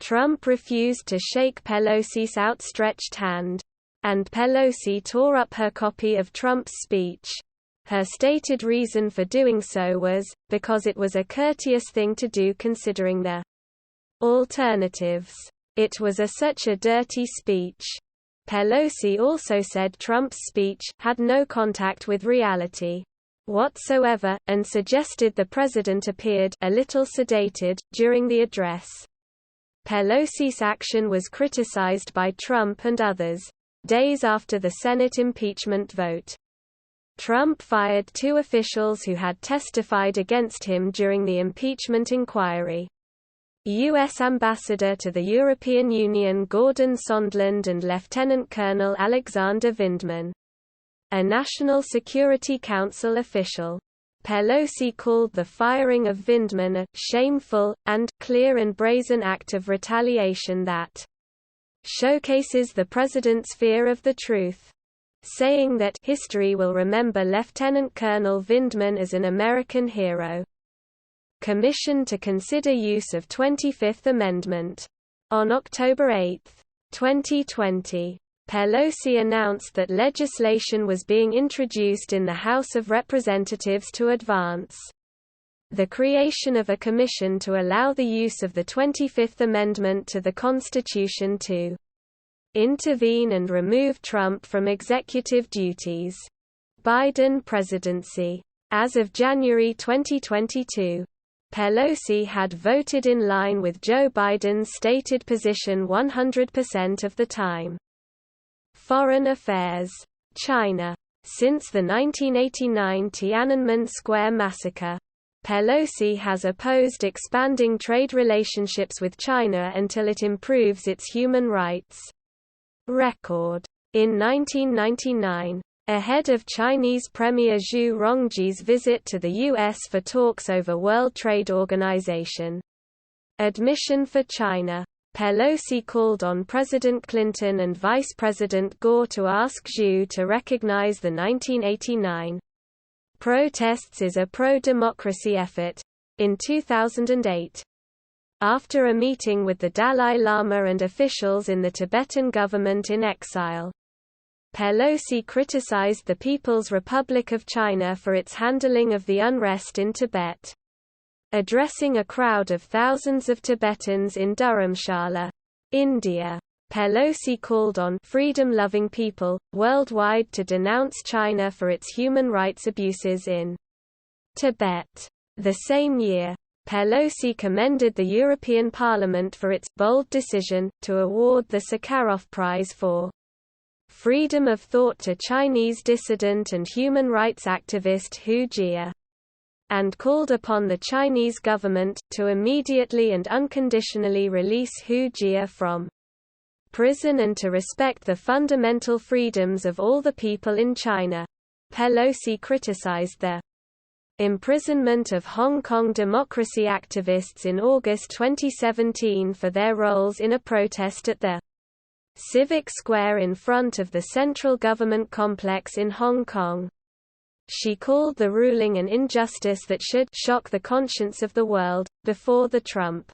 Trump refused to shake Pelosi's outstretched hand, and Pelosi tore up her copy of Trump's speech. Her stated reason for doing so was, because it was a courteous thing to do considering the alternatives. It was such a dirty speech. Pelosi also said Trump's speech had no contact with reality whatsoever, and suggested the president appeared a little sedated during the address. Pelosi's action was criticized by Trump and others. Days after the Senate impeachment vote, Trump fired 2 officials who had testified against him during the impeachment inquiry. U.S. Ambassador to the European Union Gordon Sondland and Lieutenant Colonel Alexander Vindman, a National Security Council official. Pelosi called the firing of Vindman a shameful and clear and brazen act of retaliation that showcases the president's fear of the truth, saying that history will remember Lieutenant Colonel Vindman as an American hero. Commission to consider use of 25th Amendment. On October 8, 2020, Pelosi announced that legislation was being introduced in the House of Representatives to advance the creation of a commission to allow the use of the 25th Amendment to the Constitution to intervene and remove Trump from executive duties. Biden presidency. As of January 2022, Pelosi had voted in line with Joe Biden's stated position 100% of the time. Foreign affairs. China. Since the 1989 Tiananmen Square massacre, Pelosi has opposed expanding trade relationships with China until it improves its human rights record. In 1999, ahead of Chinese Premier Zhu Rongji's visit to the U.S. for talks over World Trade Organization admission for China, Pelosi called on President Clinton and Vice President Gore to ask Xi to recognize the 1989 protests as a pro-democracy effort. In 2008, after a meeting with the Dalai Lama and officials in the Tibetan government in exile, Pelosi criticized the People's Republic of China for its handling of the unrest in Tibet. Addressing a crowd of thousands of Tibetans in Dharamshala, India, Pelosi called on freedom-loving people worldwide to denounce China for its human rights abuses in Tibet. The same year, Pelosi commended the European Parliament for its bold decision to award the Sakharov Prize for freedom of thought to Chinese dissident and human rights activist Hu Jia, and called upon the Chinese government to immediately and unconditionally release Hu Jia from prison and to respect the fundamental freedoms of all the people in China. Pelosi criticized the imprisonment of Hong Kong democracy activists in August 2017 for their roles in a protest at the Civic Square in front of the central government complex in Hong Kong. She called the ruling an injustice that should shock the conscience of the world. Before the Trump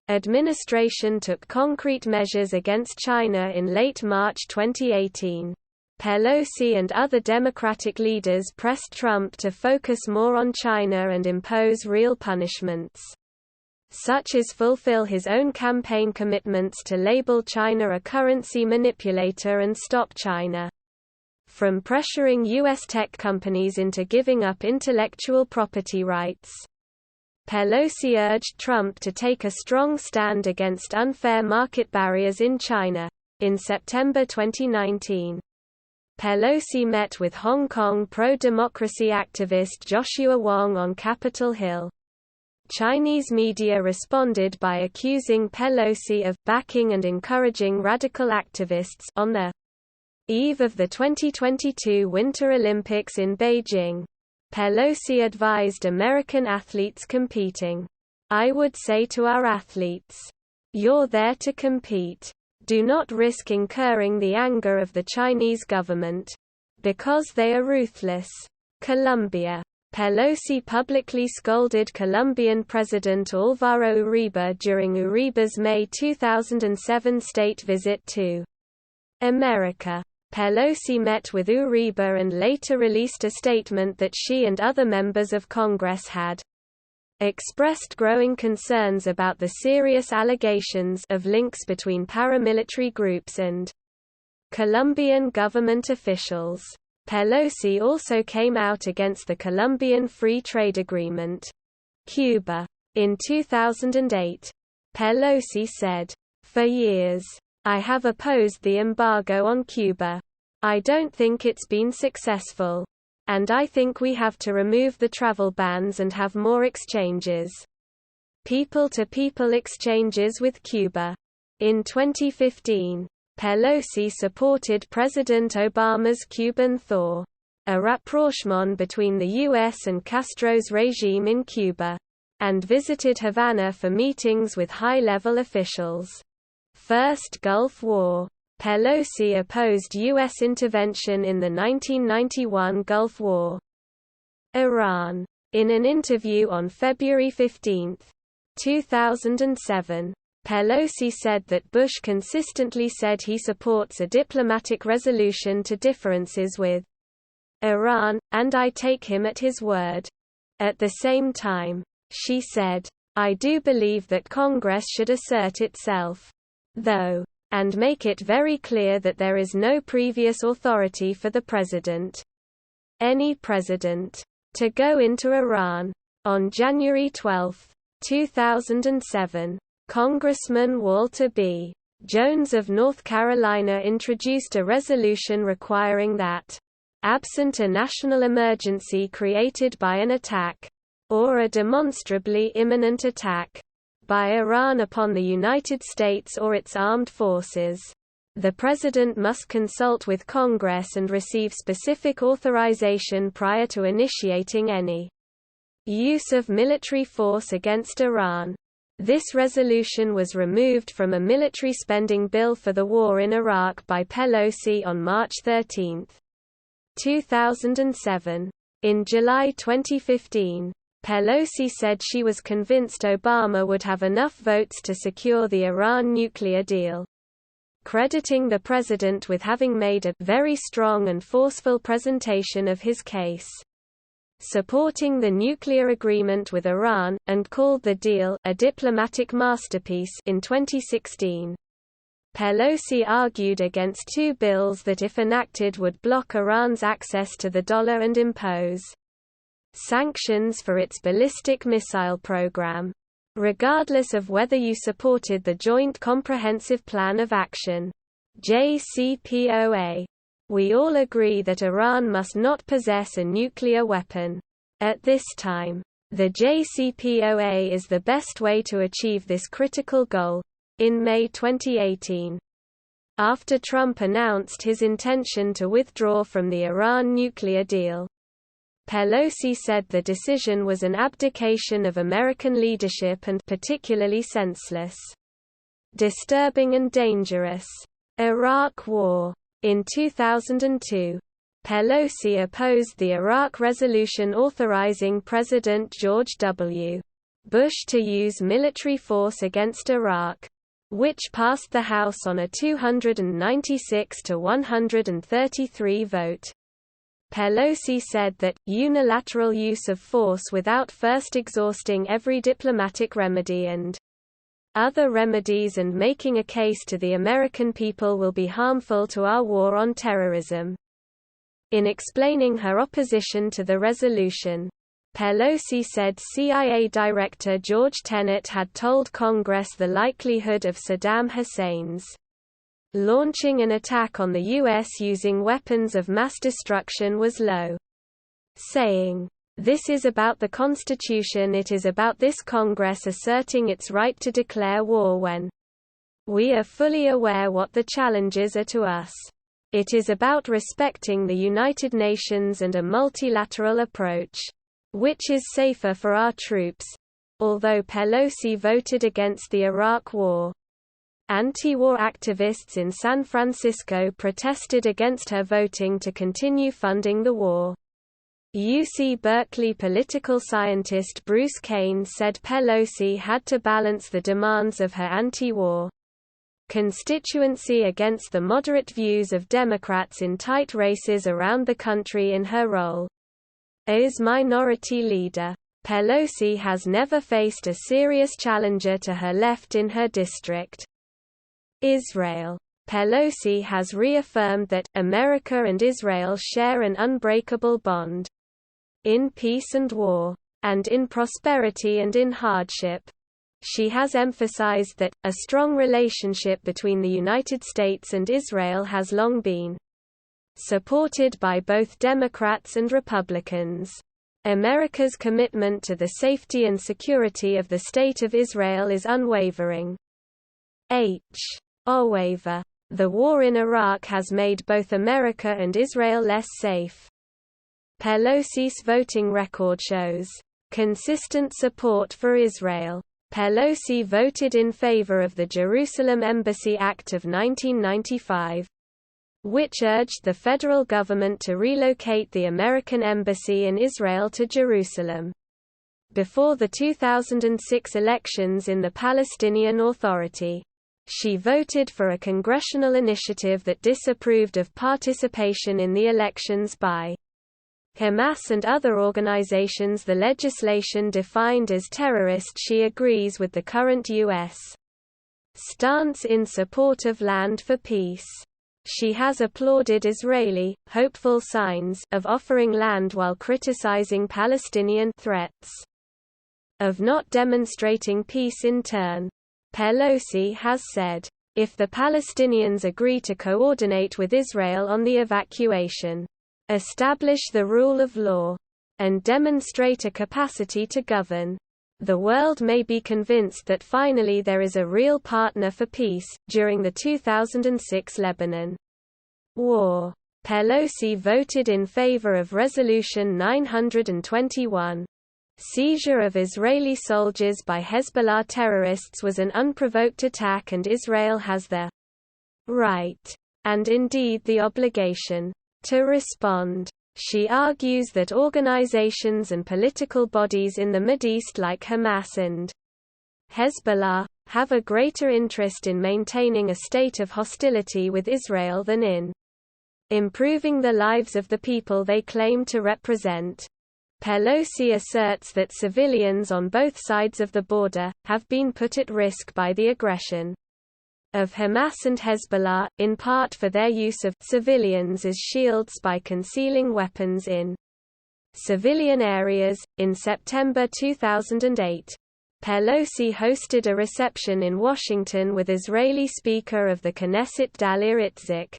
administration took concrete measures against China in late March 2018, Pelosi and other Democratic leaders pressed Trump to focus more on China and impose real punishments, such as fulfill his own campaign commitments to label China a currency manipulator and stop China from pressuring U.S. tech companies into giving up intellectual property rights. Pelosi urged Trump to take a strong stand against unfair market barriers in China. In September 2019, Pelosi met with Hong Kong pro-democracy activist Joshua Wong on Capitol Hill. Chinese media responded by accusing Pelosi of backing and encouraging radical activists on the eve of the 2022 Winter Olympics in Beijing. Pelosi advised American athletes competing, "I would say to our athletes, you're there to compete. Do not risk incurring the anger of the Chinese government, because they are ruthless." Colombia. Pelosi publicly scolded Colombian President Álvaro Uribe during Uribe's May 2007 state visit to America. Pelosi met with Uribe and later released a statement that she and other members of Congress had expressed growing concerns about the serious allegations of links between paramilitary groups and Colombian government officials. Pelosi also came out against the Colombian Free Trade Agreement. Cuba. In 2008, Pelosi said, "For years, I have opposed the embargo on Cuba. I don't think it's been successful. And I think we have to remove the travel bans and have more exchanges. People-to-people exchanges with Cuba." In 2015, Pelosi supported President Obama's Cuban thaw, a rapprochement between the U.S. and Castro's regime in Cuba, and visited Havana for meetings with high-level officials. First Gulf War. Pelosi opposed U.S. intervention in the 1991 Gulf War. Iran. In an interview on February 15, 2007, Pelosi said that Bush consistently said he supports a diplomatic resolution to differences with Iran, and I take him at his word. At the same time, she said, "I do believe that Congress should assert itself, though, and make it very clear that there is no previous authority for the president, any president, to go into Iran." On January 12, 2007, Congressman Walter B. Jones of North Carolina introduced a resolution requiring that, absent a national emergency created by an attack, or a demonstrably imminent attack, by Iran upon the United States or its armed forces, the President must consult with Congress and receive specific authorization prior to initiating any use of military force against Iran. This resolution was removed from a military spending bill for the war in Iraq by Pelosi on March 13, 2007. In July 2015, Pelosi said she was convinced Obama would have enough votes to secure the Iran nuclear deal, crediting the president with having made a very strong and forceful presentation of his case, supporting the nuclear agreement with Iran, and called the deal a diplomatic masterpiece in 2016. Pelosi argued against two bills that if enacted would block Iran's access to the dollar and impose sanctions for its ballistic missile program. Regardless of whether you supported the Joint Comprehensive Plan of Action (JCPOA), we all agree that Iran must not possess a nuclear weapon. At this time, the JCPOA is the best way to achieve this critical goal. In May 2018, after Trump announced his intention to withdraw from the Iran nuclear deal, Pelosi said the decision was an abdication of American leadership and particularly senseless, disturbing and dangerous. Iraq War. In 2002, Pelosi opposed the Iraq resolution authorizing President George W. Bush to use military force against Iraq, which passed the House on a 296 to 133 vote. Pelosi said that, unilateral use of force without first exhausting every diplomatic remedy and other remedies and making a case to the American people will be harmful to our war on terrorism. In explaining her opposition to the resolution, Pelosi said CIA Director George Tenet had told Congress the likelihood of Saddam Hussein's launching an attack on the U.S. using weapons of mass destruction was low, saying, "This is about the Constitution, it is about this Congress asserting its right to declare war when we are fully aware what the challenges are to us. It is about respecting the United Nations and a multilateral approach, which is safer for our troops." Although Pelosi voted against the Iraq War, anti-war activists in San Francisco protested against her voting to continue funding the war. UC Berkeley political scientist Bruce Kane said Pelosi had to balance the demands of her anti-war constituency against the moderate views of Democrats in tight races around the country in her role as minority leader. Pelosi has never faced a serious challenger to her left in her district. Israel. Pelosi has reaffirmed that America and Israel share an unbreakable bond in peace and war, and in prosperity and in hardship. She has emphasized that a strong relationship between the United States and Israel has long been supported by both Democrats and Republicans. America's commitment to the safety and security of the State of Israel is unwavering. However, the war in Iraq has made both America and Israel less safe. Pelosi's voting record shows consistent support for Israel. Pelosi voted in favor of the Jerusalem Embassy Act of 1995, which urged the federal government to relocate the American embassy in Israel to Jerusalem. Before the 2006 elections in the Palestinian Authority, she voted for a congressional initiative that disapproved of participation in the elections by Hamas and other organizations the legislation defined as terrorist. She agrees with the current U.S. stance in support of Land for Peace. She has applauded Israeli, hopeful signs of offering land while criticizing Palestinian threats of not demonstrating peace in turn. Pelosi has said, if the Palestinians agree to coordinate with Israel on the evacuation, establish the rule of law, and demonstrate a capacity to govern, the world may be convinced that finally there is a real partner for peace. During the 2006 Lebanon war, Pelosi voted in favor of Resolution 921, Seizure of Israeli soldiers by Hezbollah terrorists was an unprovoked attack, and Israel has the right, and indeed the obligation, to respond. She argues that organizations and political bodies in the Mideast like Hamas and Hezbollah have a greater interest in maintaining a state of hostility with Israel than in improving the lives of the people they claim to represent. Pelosi asserts that civilians on both sides of the border have been put at risk by the aggression of Hamas and Hezbollah, in part for their use of civilians as shields by concealing weapons in civilian areas. In September 2008, Pelosi hosted a reception in Washington with Israeli Speaker of the Knesset Dalia Itzik,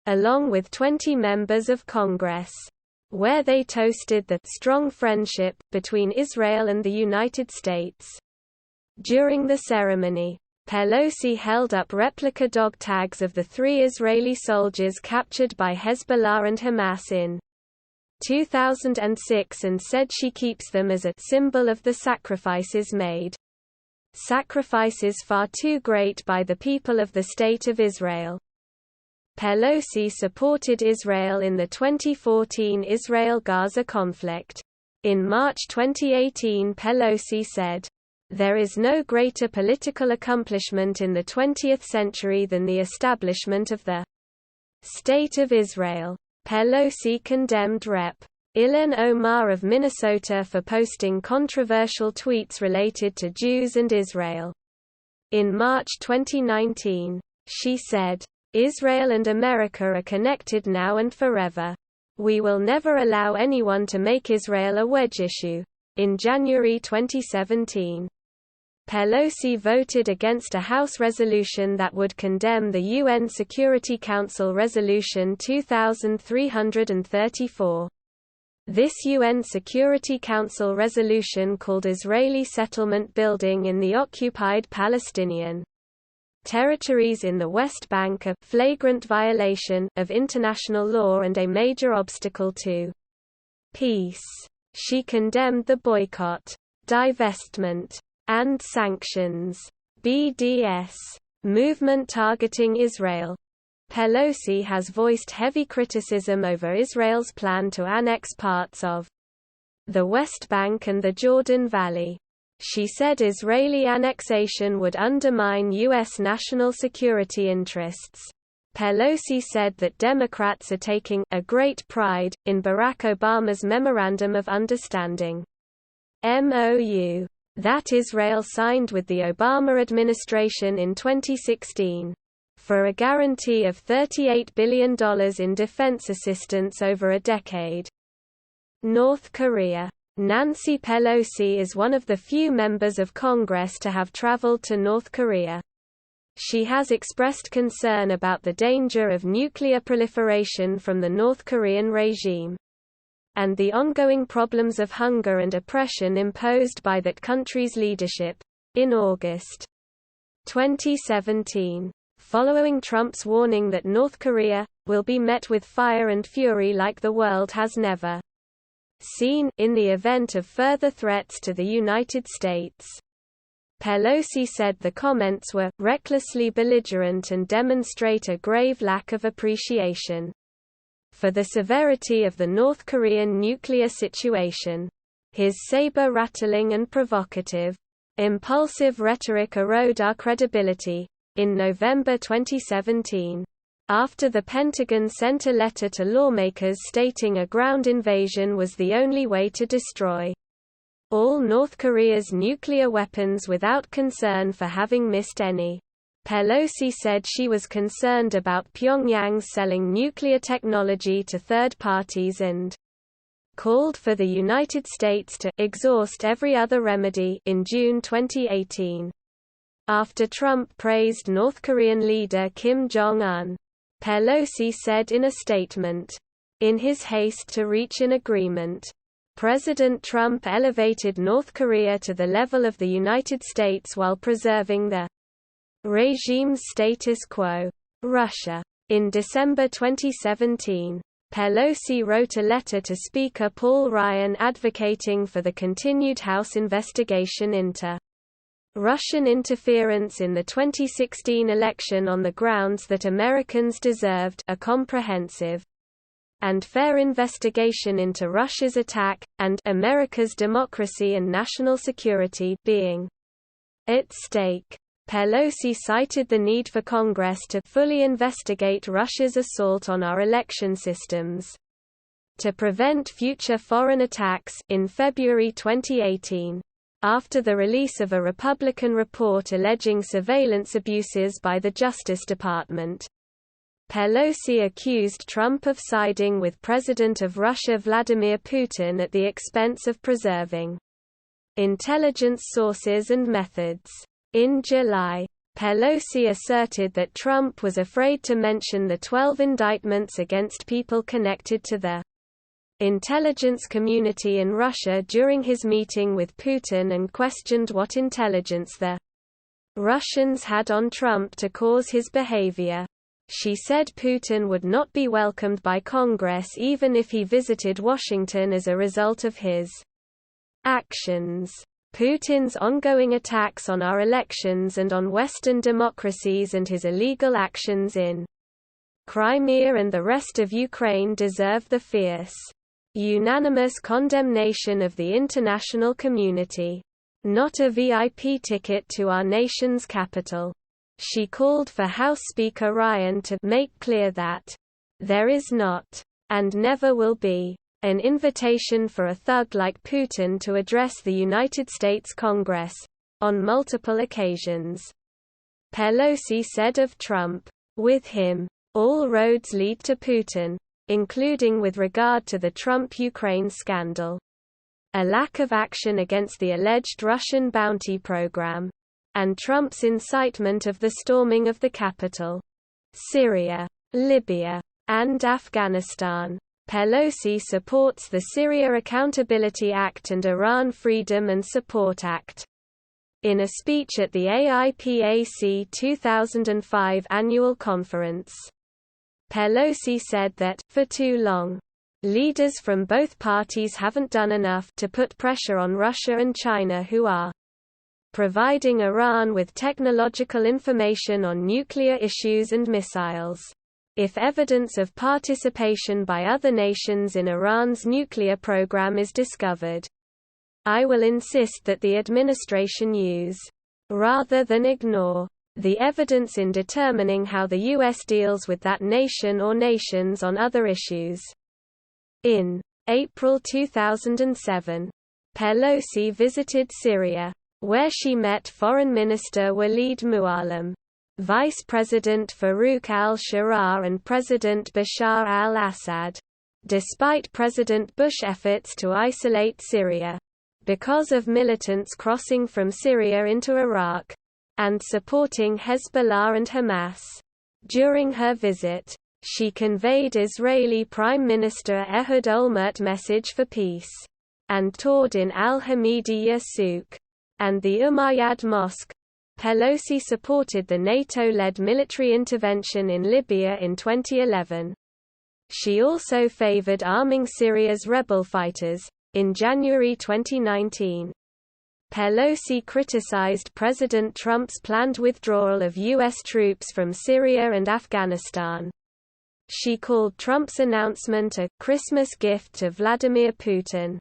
along with 20 members of Congress, where they toasted the strong friendship between Israel and the United States. During the ceremony, Pelosi held up replica dog tags of the 3 Israeli soldiers captured by Hezbollah and Hamas in 2006 and said she keeps them as a symbol of the sacrifices made. Sacrifices far too great by the people of the State of Israel. Pelosi supported Israel in the 2014 Israel-Gaza conflict. In March 2018, Pelosi said, "There is no greater political accomplishment in the 20th century than the establishment of the State of Israel." Pelosi condemned Rep. Ilhan Omar of Minnesota for posting controversial tweets related to Jews and Israel. In March 2019, she said, "Israel and America are connected now and forever. We will never allow anyone to make Israel a wedge issue." In January 2017, Pelosi voted against a House resolution that would condemn the UN Security Council Resolution 2334. This UN Security Council resolution called Israeli settlement building in the occupied Palestinian territories in the West Bank a flagrant violation of international law and a major obstacle to peace. She condemned the boycott, divestment, and sanctions (BDS) movement targeting Israel. Pelosi has voiced heavy criticism over Israel's plan to annex parts of the West Bank and the Jordan Valley. She said Israeli annexation would undermine U.S. national security interests. Pelosi said that Democrats are taking a great pride in Barack Obama's Memorandum of Understanding (MOU) that Israel signed with the Obama administration in 2016, for a guarantee of $38 billion in defense assistance over a decade. North Korea. Nancy Pelosi is one of the few members of Congress to have traveled to North Korea. She has expressed concern about the danger of nuclear proliferation from the North Korean regime, and the ongoing problems of hunger and oppression imposed by that country's leadership. In August 2017, following Trump's warning that North Korea will be met with fire and fury like the world has never seen in the event of further threats to the United States, Pelosi said the comments were recklessly belligerent and demonstrate a grave lack of appreciation for the severity of the North Korean nuclear situation. His saber-rattling and provocative, impulsive rhetoric erode our credibility. In November 2017, after the Pentagon sent a letter to lawmakers stating a ground invasion was the only way to destroy all North Korea's nuclear weapons without concern for having missed any, Pelosi said she was concerned about Pyongyang selling nuclear technology to third parties and called for the United States to exhaust every other remedy in June 2018. After Trump praised North Korean leader Kim Jong-un, Pelosi said in a statement, "In his haste to reach an agreement, President Trump elevated North Korea to the level of the United States while preserving the regime's status quo." Russia. In December 2017, Pelosi wrote a letter to Speaker Paul Ryan advocating for the continued House investigation into Russian interference in the 2016 election on the grounds that Americans deserved a comprehensive and fair investigation into Russia's attack, and America's democracy and national security being at stake. Pelosi cited the need for Congress to fully investigate Russia's assault on our election systems to prevent future foreign attacks in February 2018. After the release of a Republican report alleging surveillance abuses by the Justice Department, Pelosi accused Trump of siding with President of Russia Vladimir Putin at the expense of preserving intelligence sources and methods. In July, Pelosi asserted that Trump was afraid to mention the 12 indictments against people connected to the intelligence community in Russia during his meeting with Putin and questioned what intelligence the Russians had on Trump to cause his behavior. She said Putin would not be welcomed by Congress even if he visited Washington as a result of his actions. Putin's ongoing attacks on our elections and on Western democracies and his illegal actions in Crimea and the rest of Ukraine deserve the fierce, unanimous condemnation of the international community. Not a VIP ticket to our nation's capital. She called for House Speaker Ryan to make clear that there is not, and never will be, an invitation for a thug like Putin to address the United States Congress, on multiple occasions. Pelosi said of Trump, "With him, all roads lead to Putin, including with regard to the Trump-Ukraine scandal, a lack of action against the alleged Russian bounty program, and Trump's incitement of the storming of the Capitol, Syria, Libya, and Afghanistan." Pelosi supports the Syria Accountability Act and Iran Freedom and Support Act. In a speech at the AIPAC 2005 annual conference, Pelosi said that, for too long, leaders from both parties haven't done enough to put pressure on Russia and China, who are providing Iran with technological information on nuclear issues and missiles. If evidence of participation by other nations in Iran's nuclear program is discovered, I will insist that the administration use, rather than ignore, the evidence in determining how the U.S. deals with that nation or nations on other issues. In April 2007, Pelosi visited Syria, where she met Foreign Minister Walid Muallim, Vice President Farouk al-Sharar and President Bashar al-Assad. Despite President Bush's efforts to isolate Syria, because of militants crossing from Syria into Iraq, and supporting Hezbollah and Hamas. During her visit, she conveyed Israeli Prime Minister Ehud Olmert's message for peace, and toured in al-Hamidiyya Souk, and the Umayyad Mosque. Pelosi supported the NATO-led military intervention in Libya in 2011. She also favored arming Syria's rebel fighters. In January 2019, Pelosi criticized President Trump's planned withdrawal of U.S. troops from Syria and Afghanistan. She called Trump's announcement a Christmas gift to Vladimir Putin.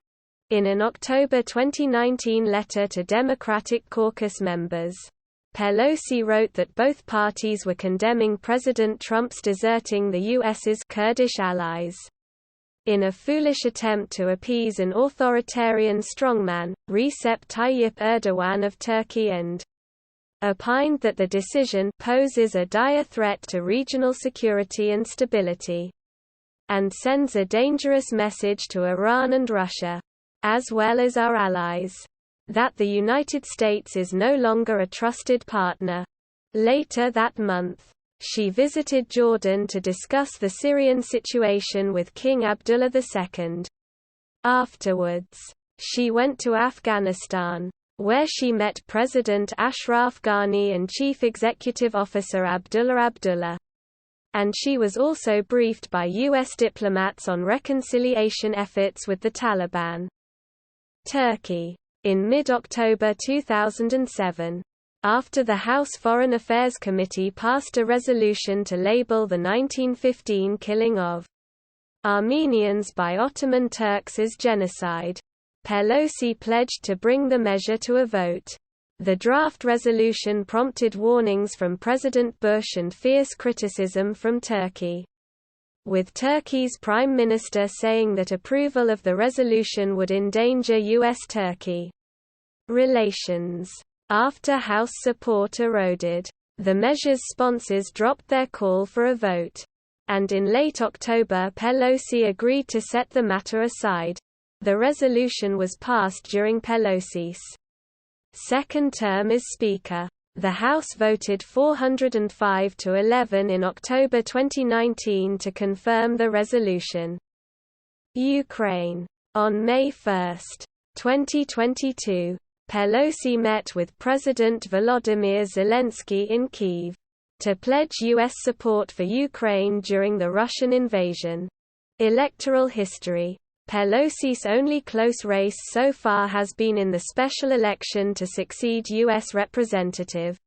In an October 2019 letter to Democratic caucus members, Pelosi wrote that both parties were condemning President Trump's deserting the U.S.'s Kurdish allies. In a foolish attempt to appease an authoritarian strongman, Recep Tayyip Erdogan of Turkey, and opined that the decision poses a dire threat to regional security and stability, and sends a dangerous message to Iran and Russia, as well as our allies, that the United States is no longer a trusted partner. Later that month, she visited Jordan to discuss the Syrian situation with King Abdullah II. Afterwards, she went to Afghanistan, where she met President Ashraf Ghani and Chief Executive Officer Abdullah Abdullah. and she was also briefed by U.S. diplomats on reconciliation efforts with the Taliban. Turkey. In mid-October 2007. After the House Foreign Affairs Committee passed a resolution to label the 1915 killing of Armenians by Ottoman Turks as genocide, Pelosi pledged to bring the measure to a vote. The draft resolution prompted warnings from President Bush and fierce criticism from Turkey, with Turkey's Prime Minister saying that approval of the resolution would endanger U.S.-Turkey relations. After House support eroded, the measure's sponsors dropped their call for a vote. And in late October Pelosi agreed to set the matter aside. The resolution was passed during Pelosi's second term as Speaker. The House voted 405 to 11 in October 2019 to confirm the resolution. Ukraine. On May 1, 2022, Pelosi met with President Volodymyr Zelensky in Kyiv to pledge U.S. support for Ukraine during the Russian invasion. Electoral history. Pelosi's only close race so far has been in the special election to succeed U.S. Representative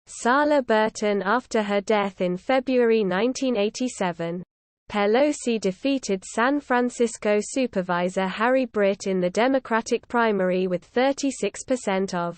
Sarla Burton after her death in February 1987. Pelosi defeated San Francisco Supervisor Harry Britt in the Democratic primary with 36% of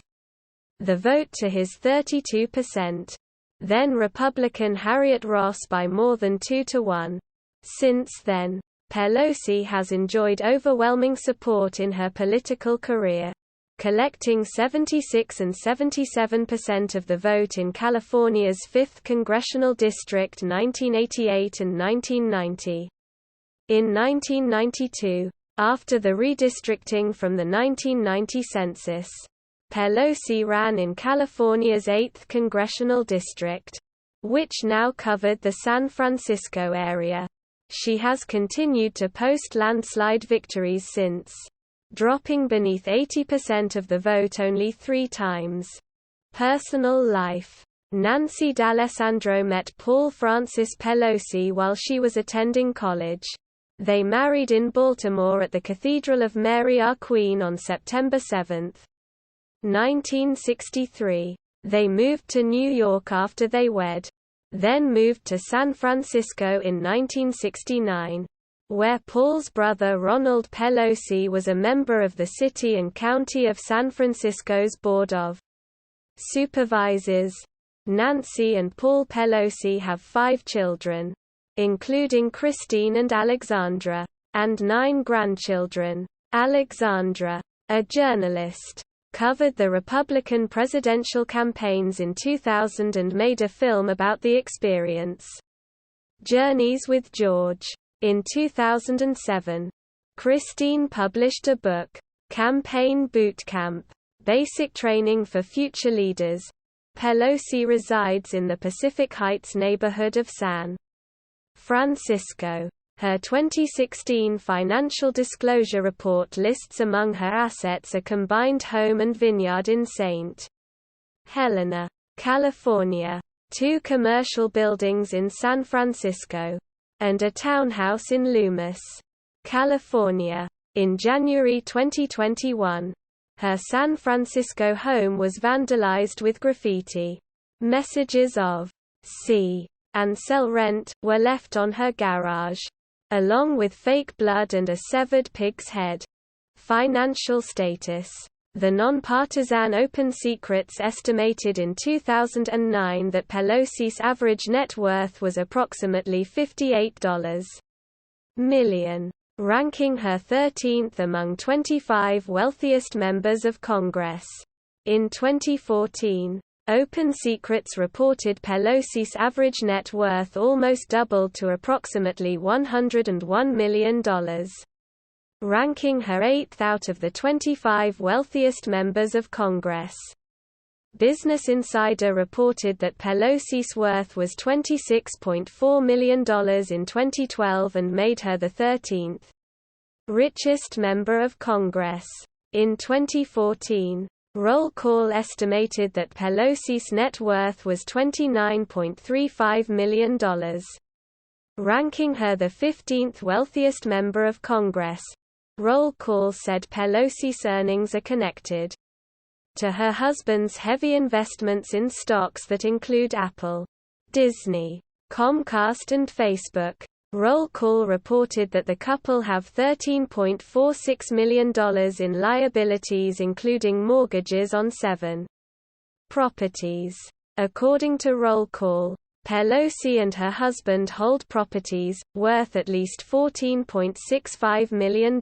the vote to his 32%. Then Republican Harriet Ross by more than 2-1. Since then, Pelosi has enjoyed overwhelming support in her political career, collecting 76 and 77% of the vote in California's 5th Congressional District 1988 and 1990. In 1992, after the redistricting from the 1990 census, Pelosi ran in California's 8th Congressional District, which now covered the San Francisco area. She has continued to post landslide victories since, dropping beneath 80% of the vote only 3 times. Personal life. Nancy D'Alessandro met Paul Francis Pelosi while she was attending college. They married in Baltimore at the Cathedral of Mary Our Queen on September 7, 1963. They moved to New York after they wed. Then moved to San Francisco in 1969. Where Paul's brother Ronald Pelosi was a member of the City and County of San Francisco's Board of Supervisors. Nancy and Paul Pelosi have 5 children, including Christine and Alexandra, and 9 grandchildren. Alexandra, a journalist, covered the Republican presidential campaigns in 2000 and made a film about the experience, Journeys with George. In 2007, Christine published a book, Campaign Boot Camp: Basic Training for Future Leaders. Pelosi resides in the Pacific Heights neighborhood of San Francisco. Her 2016 financial disclosure report lists among her assets a combined home and vineyard in St. Helena, California, 2 commercial buildings in San Francisco, and a townhouse in Loomis, California. In January 2021, her San Francisco home was vandalized with graffiti. Messages of "See and sell rent" were left on her garage, along with fake blood and a severed pig's head. Financial status. The nonpartisan Open Secrets estimated in 2009 that Pelosi's average net worth was approximately $58 million, ranking her 13th among 25 wealthiest members of Congress. In 2014, Open Secrets reported Pelosi's average net worth almost doubled to approximately $101 million. Ranking her 8th out of the 25 wealthiest members of Congress. Business Insider reported that Pelosi's worth was $26.4 million in 2012 and made her the 13th richest member of Congress. In 2014, Roll Call estimated that Pelosi's net worth was $29.35 million, ranking her the 15th wealthiest member of Congress. Roll Call said Pelosi's earnings are connected to her husband's heavy investments in stocks that include Apple, Disney, Comcast and Facebook. Roll Call reported that the couple have $13.46 million in liabilities, including mortgages on 7 properties. According to Roll Call, Pelosi and her husband hold properties, worth at least $14.65 million,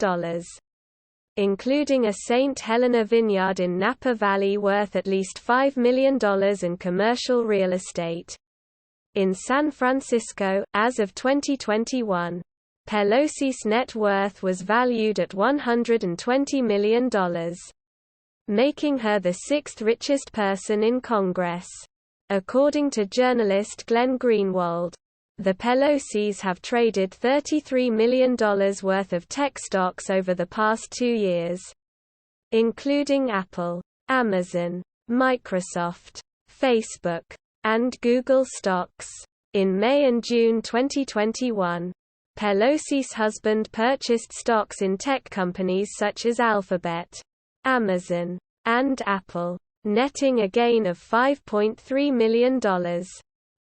including a St. Helena vineyard in Napa Valley worth at least $5 million and commercial real estate in San Francisco. As of 2021, Pelosi's net worth was valued at $120 million, making her the 6th richest person in Congress. According to journalist Glenn Greenwald, the Pelosis have traded $33 million worth of tech stocks over the past 2 years, including Apple, Amazon, Microsoft, Facebook, and Google stocks. In May and June 2021, Pelosi's husband purchased stocks in tech companies such as Alphabet, Amazon, and Apple, netting a gain of $5.3 million.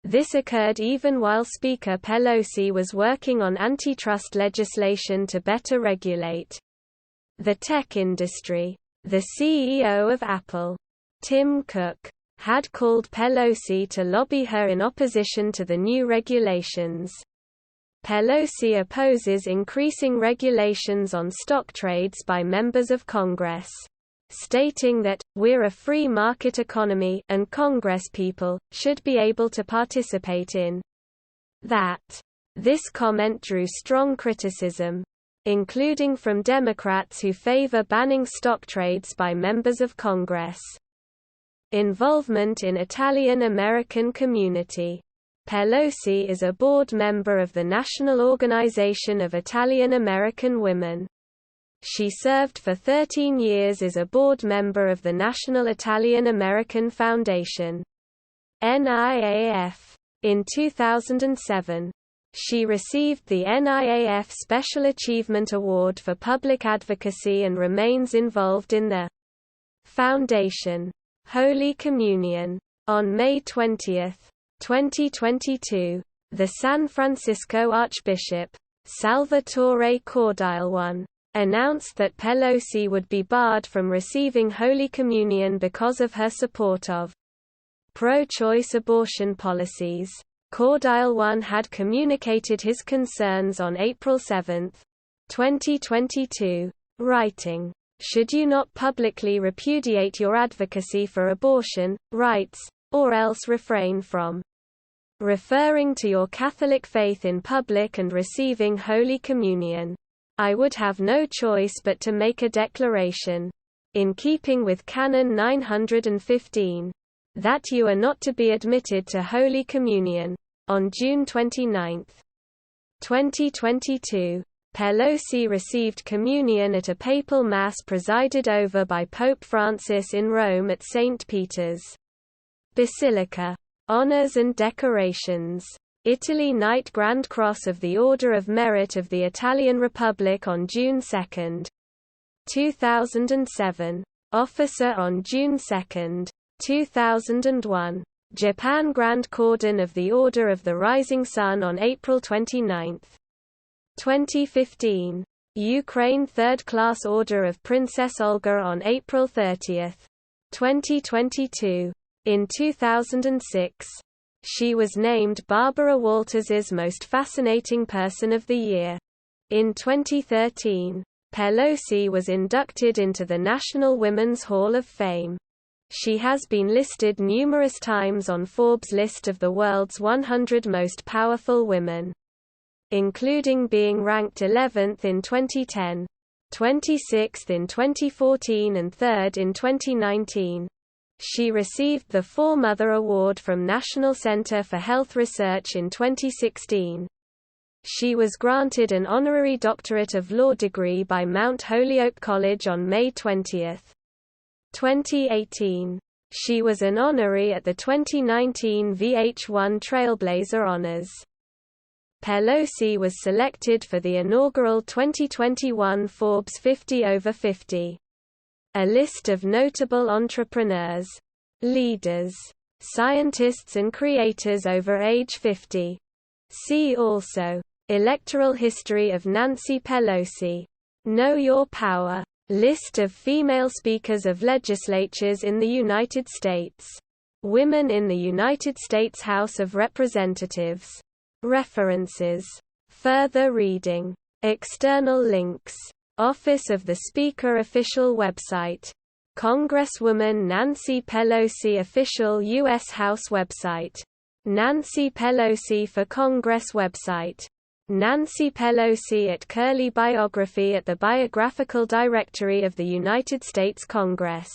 This occurred even while Speaker Pelosi was working on antitrust legislation to better regulate the tech industry. The CEO of Apple, Tim Cook, had called Pelosi to lobby her in opposition to the new regulations. Pelosi opposes increasing regulations on stock trades by members of Congress, stating that, "We're a free market economy, and Congresspeople should be able to participate in that." This comment drew strong criticism, including from Democrats who favor banning stock trades by members of Congress. Involvement in Italian-American community. Pelosi is a board member of the National Organization of Italian-American Women. She served for 13 years as a board member of the National Italian-American Foundation, NIAF. In 2007, she received the NIAF Special Achievement Award for Public Advocacy and remains involved in the Foundation Holy Communion. On May 20, 2022, the San Francisco Archbishop, Salvatore Cordile I, announced that Pelosi would be barred from receiving Holy Communion because of her support of pro-choice abortion policies. Cordile I had communicated his concerns on April 7, 2022, writing, "Should you not publicly repudiate your advocacy for abortion rights, or else refrain from referring to your Catholic faith in public and receiving Holy Communion, I would have no choice but to make a declaration, in keeping with Canon 915, that you are not to be admitted to Holy Communion." On June 29, 2022, Pelosi received communion at a papal mass presided over by Pope Francis in Rome at St. Peter's Basilica. Honors and decorations. Italy Knight Grand Cross of the Order of Merit of the Italian Republic on June 2, 2007. Officer on June 2, 2001. Japan Grand Cordon of the Order of the Rising Sun on April 29, 2015. Ukraine Third Class Order of Princess Olga on April 30, 2022. In 2006, she was named Barbara Walters' Most Fascinating Person of the Year. In 2013, Pelosi was inducted into the National Women's Hall of Fame. She has been listed numerous times on Forbes' list of the world's 100 most powerful women, including being ranked 11th in 2010, 26th in 2014 and 3rd in 2019. She received the Four-Mother Award from National Center for Health Research in 2016. She was granted an honorary doctorate of law degree by Mount Holyoke College on May 20. 2018. She was an honoree at the 2019 VH1 Trailblazer Honors. Pelosi was selected for the inaugural 2021 Forbes 50 Over 50. A list of notable entrepreneurs, leaders, scientists and creators over age 50. See also, Electoral history of Nancy Pelosi. Know your power. List of female speakers of legislatures in the United States. Women in the United States House of Representatives. References. Further reading. External links. Office of the Speaker official website. Congresswoman Nancy Pelosi official U.S. House website. Nancy Pelosi for Congress website. Nancy Pelosi at Curly biography at the Biographical Directory of the United States Congress.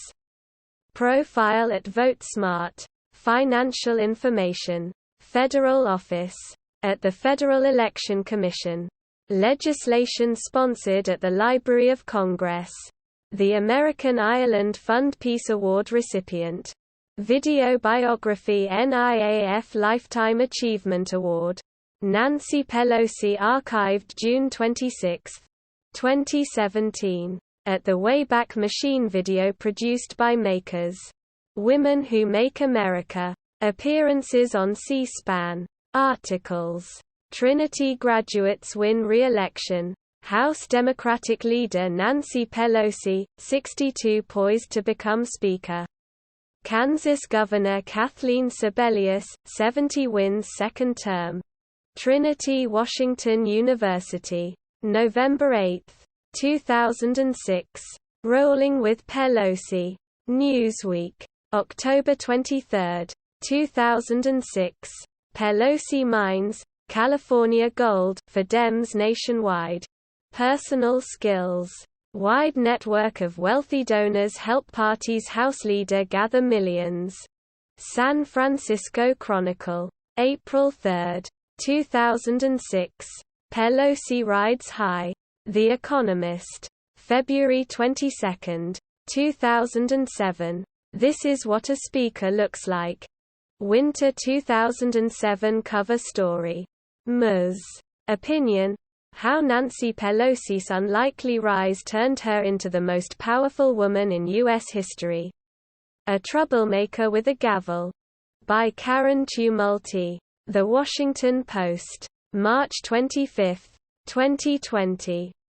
Profile at VoteSmart. Financial information. Federal office. At the Federal Election Commission. Legislation sponsored at the Library of Congress. The American Ireland Fund Peace Award recipient. Video biography NIAF Lifetime Achievement Award. Nancy Pelosi archived June 26, 2017. At the Wayback Machine video produced by Makers. Women Who Make America. Appearances on C-SPAN. Articles. Trinity graduates win re-election. House Democratic leader Nancy Pelosi, 62 poised to become Speaker. Kansas Governor Kathleen Sebelius, 70 wins second term. Trinity Washington University. November 8, 2006. Rolling with Pelosi. Newsweek. October 23, 2006. Pelosi mines, California gold, for Dems nationwide. Personal skills. Wide network of wealthy donors help party's House leader gather millions. San Francisco Chronicle. April 3, 2006. Pelosi rides high. The Economist. February 22, 2007. This is what a speaker looks like. Winter 2007 cover story. Ms. Opinion. How Nancy Pelosi's unlikely rise turned her into the most powerful woman in U.S. history. A troublemaker with a gavel. By Karen Tumulty. The Washington Post. March 25, 2020.